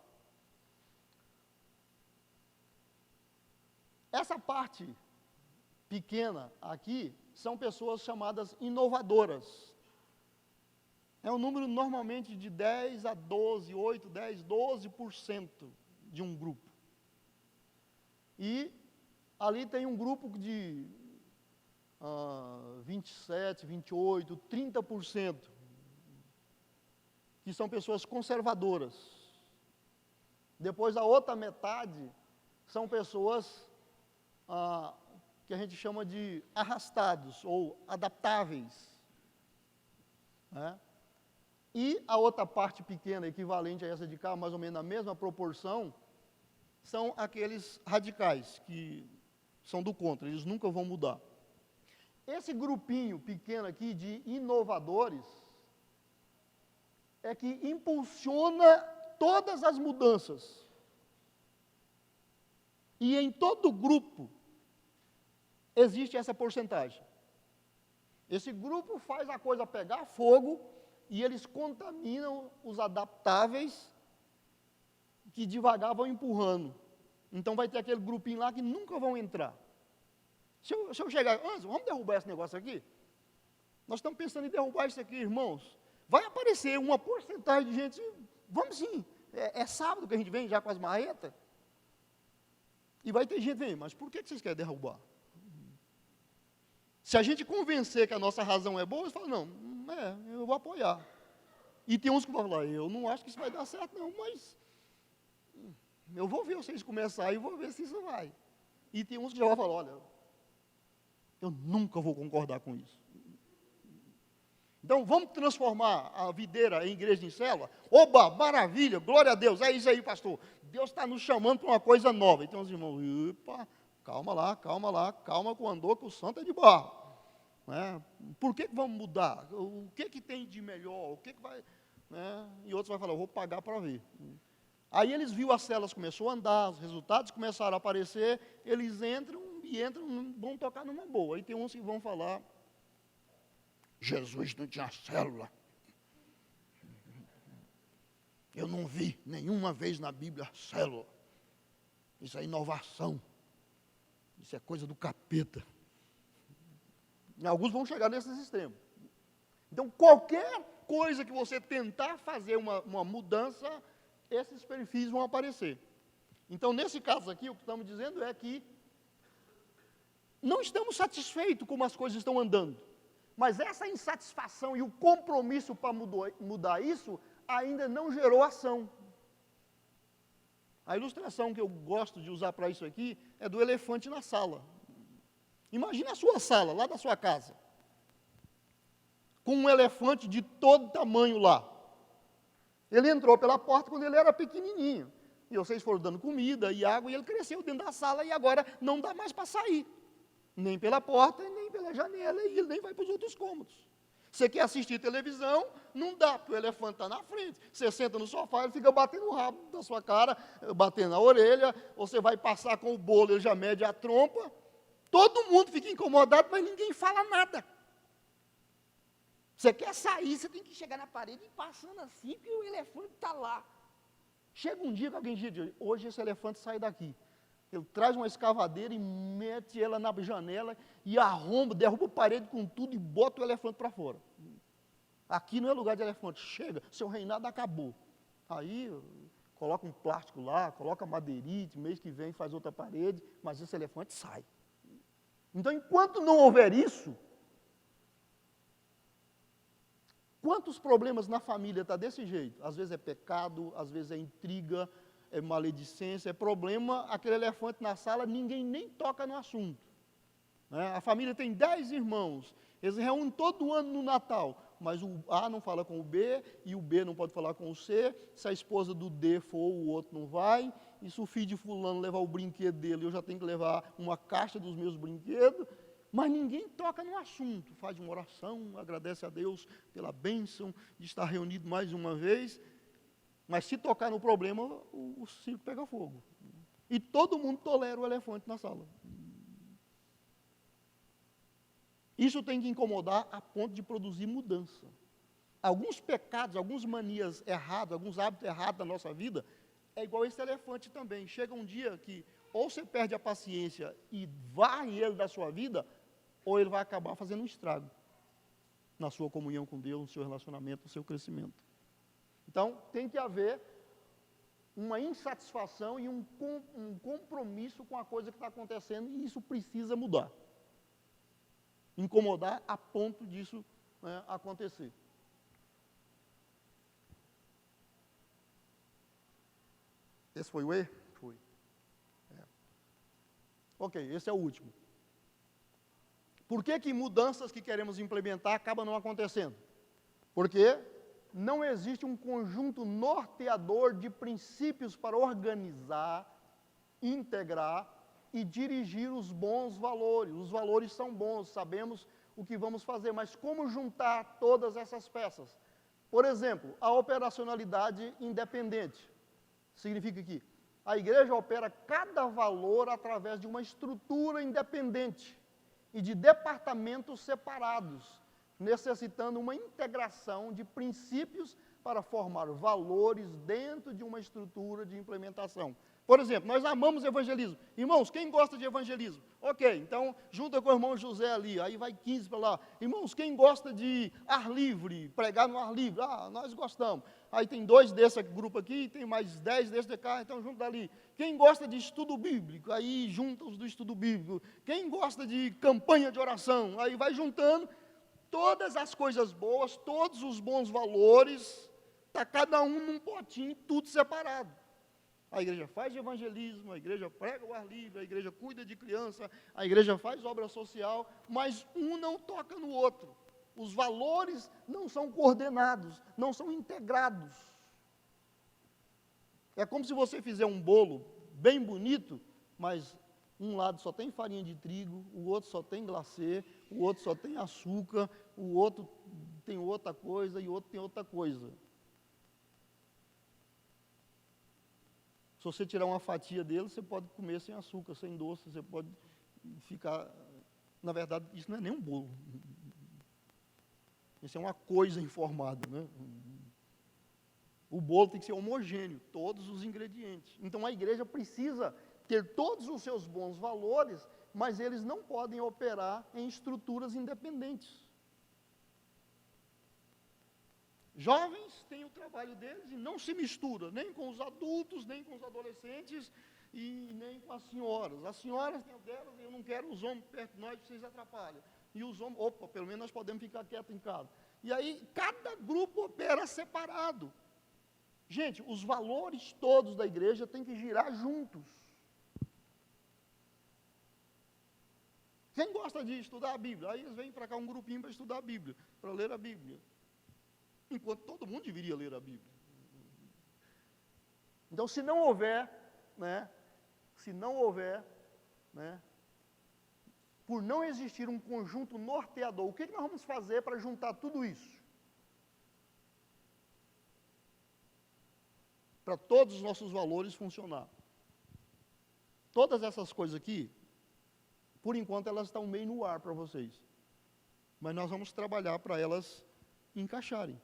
Essa parte pequena aqui são pessoas chamadas inovadoras. É um número normalmente de 10 a 12, 8, 10, 12% de um grupo. E ali tem um grupo de 27, 28, 30%, que são pessoas conservadoras. Depois a outra metade são pessoas que a gente chama de arrastados ou adaptáveis, né? E a outra parte pequena, equivalente a essa de cá, mais ou menos na mesma proporção, são aqueles radicais, que são do contra, eles nunca vão mudar. Esse grupinho pequeno aqui de inovadores é que impulsiona todas as mudanças. E em todo grupo existe essa porcentagem. Esse grupo faz a coisa pegar fogo e eles contaminam os adaptáveis que devagar vão empurrando. Então vai ter aquele grupinho lá que nunca vão entrar. Se eu chegar, Anzo, vamos derrubar esse negócio aqui? Nós estamos pensando em derrubar isso aqui, irmãos. Vai aparecer uma porcentagem de gente, vamos sim, é sábado que a gente vem já com as marretas. E vai ter gente vem, mas por que vocês querem derrubar? Se a gente convencer que a nossa razão é boa, eles falam, não, eu vou apoiar. E tem uns que vão falar, eu não acho que isso vai dar certo não, mas eu vou ver vocês começarem e vou ver se isso vai. E tem uns que já vão falar, olha, eu nunca vou concordar com isso. Então, vamos transformar a videira em igreja em célula? Oba, maravilha, glória a Deus, é isso aí, pastor. Deus está nos chamando para uma coisa nova. Então, os irmãos, opa, calma lá, calma com o andor, que o santo é de barro. Né? Por que vamos mudar? O que tem de melhor? O que vai... Né? E outros vão falar, eu vou pagar para ver. Aí eles viram as células começou a andar, os resultados começaram a aparecer, eles entram, vão tocar numa boa. Aí tem uns que vão falar, Jesus não tinha célula. Eu não vi nenhuma vez na Bíblia célula. Isso é inovação. Isso é coisa do capeta. E alguns vão chegar nesses extremos. Então, qualquer coisa que você tentar fazer uma mudança, esses perfis vão aparecer. Então, nesse caso aqui, o que estamos dizendo é que não estamos satisfeitos como as coisas estão andando. Mas essa insatisfação e o compromisso para mudar isso ainda não gerou ação. A ilustração que eu gosto de usar para isso aqui é do elefante na sala. Imagina a sua sala, lá da sua casa, com um elefante de todo tamanho lá. Ele entrou pela porta quando ele era pequenininho. E vocês foram dando comida e água, e ele cresceu dentro da sala, e agora não dá mais para sair. Nem pela porta, nem pela janela, e ele nem vai para os outros cômodos. Você quer assistir televisão, não dá, porque o elefante está na frente. Você senta no sofá, ele fica batendo o rabo da sua cara, batendo a orelha, você vai passar com o bolo, ele já mede a trompa. Todo mundo fica incomodado, mas ninguém fala nada. Você quer sair, você tem que chegar na parede e ir passando assim, porque o elefante está lá. Chega um dia que alguém diz, hoje esse elefante sai daqui. Ele traz uma escavadeira e mete ela na janela e arromba, derruba a parede com tudo e bota o elefante para fora. Aqui não é lugar de elefante. Chega, seu reinado acabou. Aí coloca um plástico lá, coloca madeirite, mês que vem faz outra parede, mas esse elefante sai. Então, enquanto não houver isso, quantos problemas na família está desse jeito? Às vezes é pecado, às vezes é intriga, é maledicência, é problema, aquele elefante na sala, ninguém nem toca no assunto. Né? A família tem 10 irmãos, eles reúnem todo ano no Natal, mas o A não fala com o B, e o B não pode falar com o C, se a esposa do D for, o outro não vai, e se o filho de fulano levar o brinquedo dele, eu já tenho que levar uma caixa dos meus brinquedos, mas ninguém toca no assunto, faz uma oração, agradece a Deus pela bênção de estar reunido mais uma vez, mas se tocar no problema, o circo pega fogo. E todo mundo tolera o elefante na sala. Isso tem que incomodar a ponto de produzir mudança. Alguns pecados, algumas manias erradas, alguns hábitos errados da nossa vida, é igual esse elefante também. Chega um dia que ou você perde a paciência e varre ele da sua vida, ou ele vai acabar fazendo um estrago na sua comunhão com Deus, no seu relacionamento, no seu crescimento. Então, tem que haver uma insatisfação e um compromisso com a coisa que está acontecendo, e isso precisa mudar. Incomodar a ponto disso, né, acontecer. Esse foi o E? Foi. Ok, esse é o último. Por que mudanças que queremos implementar acabam não acontecendo? Porque não existe um conjunto norteador de princípios para organizar, integrar e dirigir os bons valores. Os valores são bons, sabemos o que vamos fazer, mas como juntar todas essas peças? Por exemplo, a operacionalidade independente. Significa que a igreja opera cada valor através de uma estrutura independente e de departamentos separados, necessitando uma integração de princípios para formar valores dentro de uma estrutura de implementação. Por exemplo, nós amamos evangelismo. Irmãos, quem gosta de evangelismo? Ok, então junta com o irmão José ali, aí vai 15 para lá. Irmãos, quem gosta de ar livre, pregar no ar livre? Ah, nós gostamos. Aí tem 2 desse grupo aqui, tem mais 10 desse de cá, então junta ali. Quem gosta de estudo bíblico? Aí junta os do estudo bíblico. Quem gosta de campanha de oração? Aí vai juntando. Todas as coisas boas, todos os bons valores, está cada um num potinho, tudo separado. A igreja faz evangelismo, a igreja prega o ar livre, a igreja cuida de criança, a igreja faz obra social, mas um não toca no outro. Os valores não são coordenados, não são integrados. É como se você fizer um bolo bem bonito, mas um lado só tem farinha de trigo, o outro só tem glacê, o outro só tem açúcar, o outro tem outra coisa e o outro tem outra coisa. Se você tirar uma fatia dele, você pode comer sem açúcar, sem doce, você pode ficar... Na verdade, isso não é nem um bolo. Isso é uma coisa informada, né? O bolo tem que ser homogêneo, todos os ingredientes. Então, a igreja precisa ter todos os seus bons valores, mas eles não podem operar em estruturas independentes. Jovens têm o trabalho deles e não se mistura, nem com os adultos, nem com os adolescentes, e nem com as senhoras. As senhoras têm delas, eu não quero os homens perto de nós, vocês atrapalham. E os homens, opa, pelo menos nós podemos ficar quietos em casa. E aí, cada grupo opera separado. Gente, os valores todos da igreja têm que girar juntos. Quem gosta de estudar a Bíblia? Aí eles vêm para cá um grupinho para estudar a Bíblia, para ler a Bíblia. Enquanto todo mundo deveria ler a Bíblia. Então, se não houver, por não existir um conjunto norteador, o que nós vamos fazer para juntar tudo isso? Para todos os nossos valores funcionar. Todas essas coisas aqui, por enquanto elas estão meio no ar para vocês. Mas nós vamos trabalhar para elas encaixarem.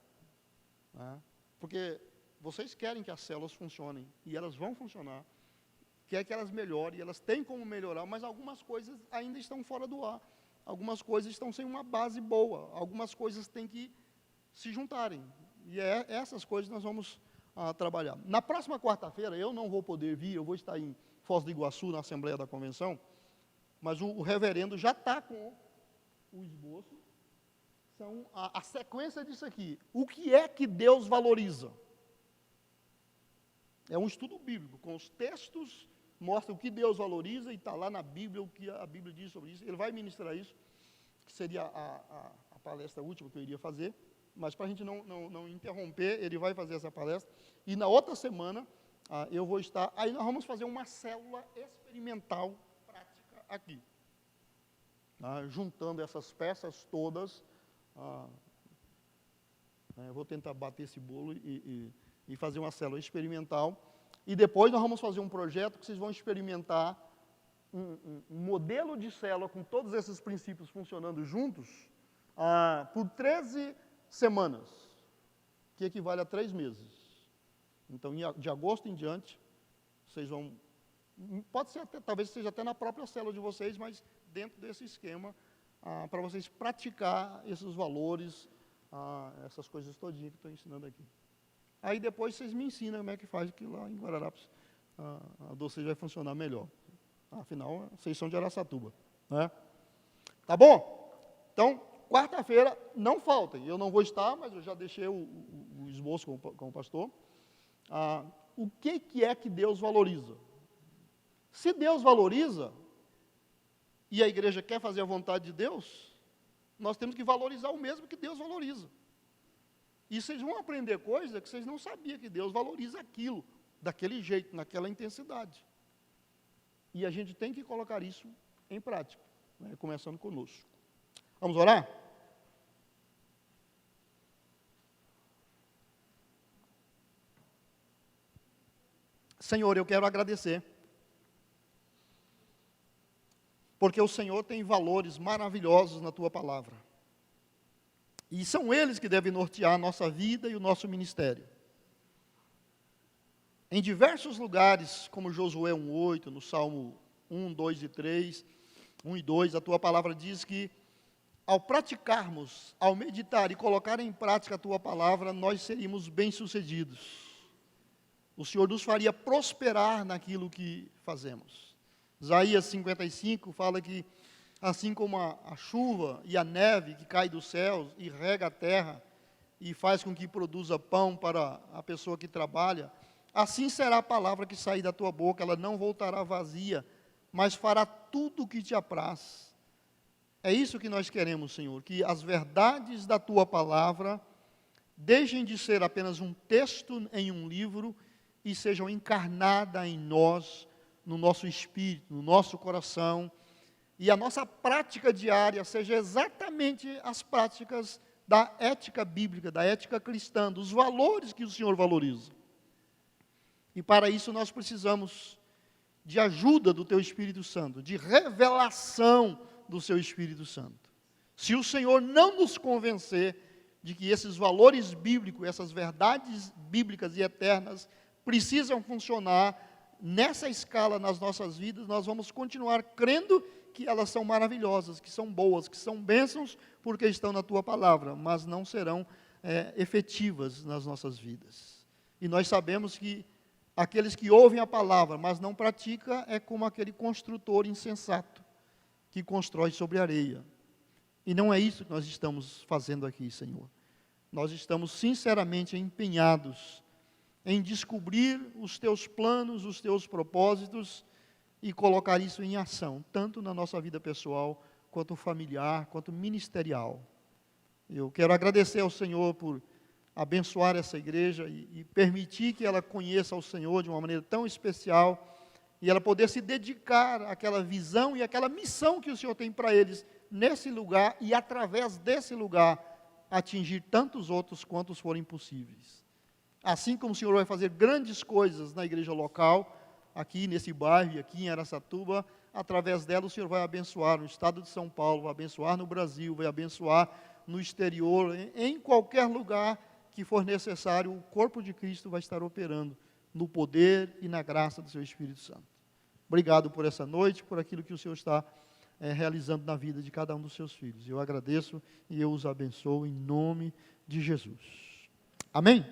Porque vocês querem que as células funcionem, e elas vão funcionar. Quer que elas melhorem, elas têm como melhorar, mas algumas coisas ainda estão fora do ar. Algumas coisas estão sem uma base boa. Algumas coisas têm que se juntarem. E essas coisas nós vamos trabalhar. Na próxima quarta-feira, eu não vou poder vir, eu vou estar em Foz do Iguaçu, na Assembleia da Convenção, mas o reverendo já está com o esboço. São a sequência disso aqui. O que é que Deus valoriza? É um estudo bíblico, com os textos, mostra o que Deus valoriza, e está lá na Bíblia o que a Bíblia diz sobre isso. Ele vai ministrar isso, que seria a palestra última que eu iria fazer, mas para a gente não interromper, ele vai fazer essa palestra. E na outra semana, eu vou estar, aí nós vamos fazer uma célula experimental prática aqui. Juntando essas peças todas, eu vou tentar bater esse bolo e fazer uma célula experimental, e depois nós vamos fazer um projeto que vocês vão experimentar um modelo de célula com todos esses princípios funcionando juntos por 13 semanas, que equivale a 3 meses. Então, de agosto em diante, vocês vão, pode ser até, talvez seja até na própria célula de vocês, mas dentro desse esquema, para vocês praticar esses valores, essas coisas todinhas que estou ensinando aqui. Aí depois vocês me ensinam como é que faz, que lá em Guararapes a Docês vai funcionar melhor. Afinal, vocês são de Araçatuba. Né? Tá bom? Então, quarta-feira, não faltem. Eu não vou estar, mas eu já deixei o esboço com o pastor. O que é que Deus valoriza? Se Deus valoriza, e a igreja quer fazer a vontade de Deus, nós temos que valorizar o mesmo que Deus valoriza. E vocês vão aprender coisas que vocês não sabiam que Deus valoriza aquilo, daquele jeito, naquela intensidade. E a gente tem que colocar isso em prática, começando conosco. Vamos orar? Senhor, eu quero agradecer, porque o Senhor tem valores maravilhosos na Tua palavra. E são eles que devem nortear a nossa vida e o nosso ministério. Em diversos lugares, como Josué 1:8, no Salmo 1, 2 e 3, 1 e 2, a Tua palavra diz que, ao praticarmos, ao meditar e colocar em prática a Tua palavra, nós seríamos bem-sucedidos. O Senhor nos faria prosperar naquilo que fazemos. Isaías 55 fala que, assim como a chuva e a neve que cai dos céus e rega a terra e faz com que produza pão para a pessoa que trabalha, assim será a palavra que sair da tua boca, ela não voltará vazia, mas fará tudo o que te apraz. É isso que nós queremos, Senhor, que as verdades da tua palavra deixem de ser apenas um texto em um livro e sejam encarnadas em nós, no nosso espírito, no nosso coração, e a nossa prática diária seja exatamente as práticas da ética bíblica, da ética cristã, dos valores que o Senhor valoriza. E para isso nós precisamos de ajuda do Teu Espírito Santo, de revelação do Seu Espírito Santo. Se o Senhor não nos convencer de que esses valores bíblicos, essas verdades bíblicas e eternas precisam funcionar nessa escala nas nossas vidas, nós vamos continuar crendo que elas são maravilhosas, que são boas, que são bênçãos, porque estão na Tua palavra, mas não serão efetivas nas nossas vidas. E nós sabemos que Aqueles que ouvem a palavra, mas não praticam, é como aquele construtor insensato, que constrói sobre areia. E não é isso que nós estamos fazendo aqui, Senhor. Nós estamos sinceramente empenhados em descobrir os teus planos, os teus propósitos e colocar isso em ação, tanto na nossa vida pessoal, quanto familiar, quanto ministerial. Eu quero agradecer ao Senhor por abençoar essa igreja e permitir que ela conheça ao Senhor de uma maneira tão especial e ela poder se dedicar àquela visão e àquela missão que o Senhor tem para eles nesse lugar e através desse lugar atingir tantos outros quantos forem possíveis. Assim como o Senhor vai fazer grandes coisas na igreja local, aqui nesse bairro e aqui em Araçatuba, através dela o Senhor vai abençoar no estado de São Paulo, vai abençoar no Brasil, vai abençoar no exterior, em qualquer lugar que for necessário, o corpo de Cristo vai estar operando no poder e na graça do seu Espírito Santo. Obrigado por essa noite, por aquilo que o Senhor está realizando na vida de cada um dos seus filhos. Eu agradeço e eu os abençoo em nome de Jesus. Amém?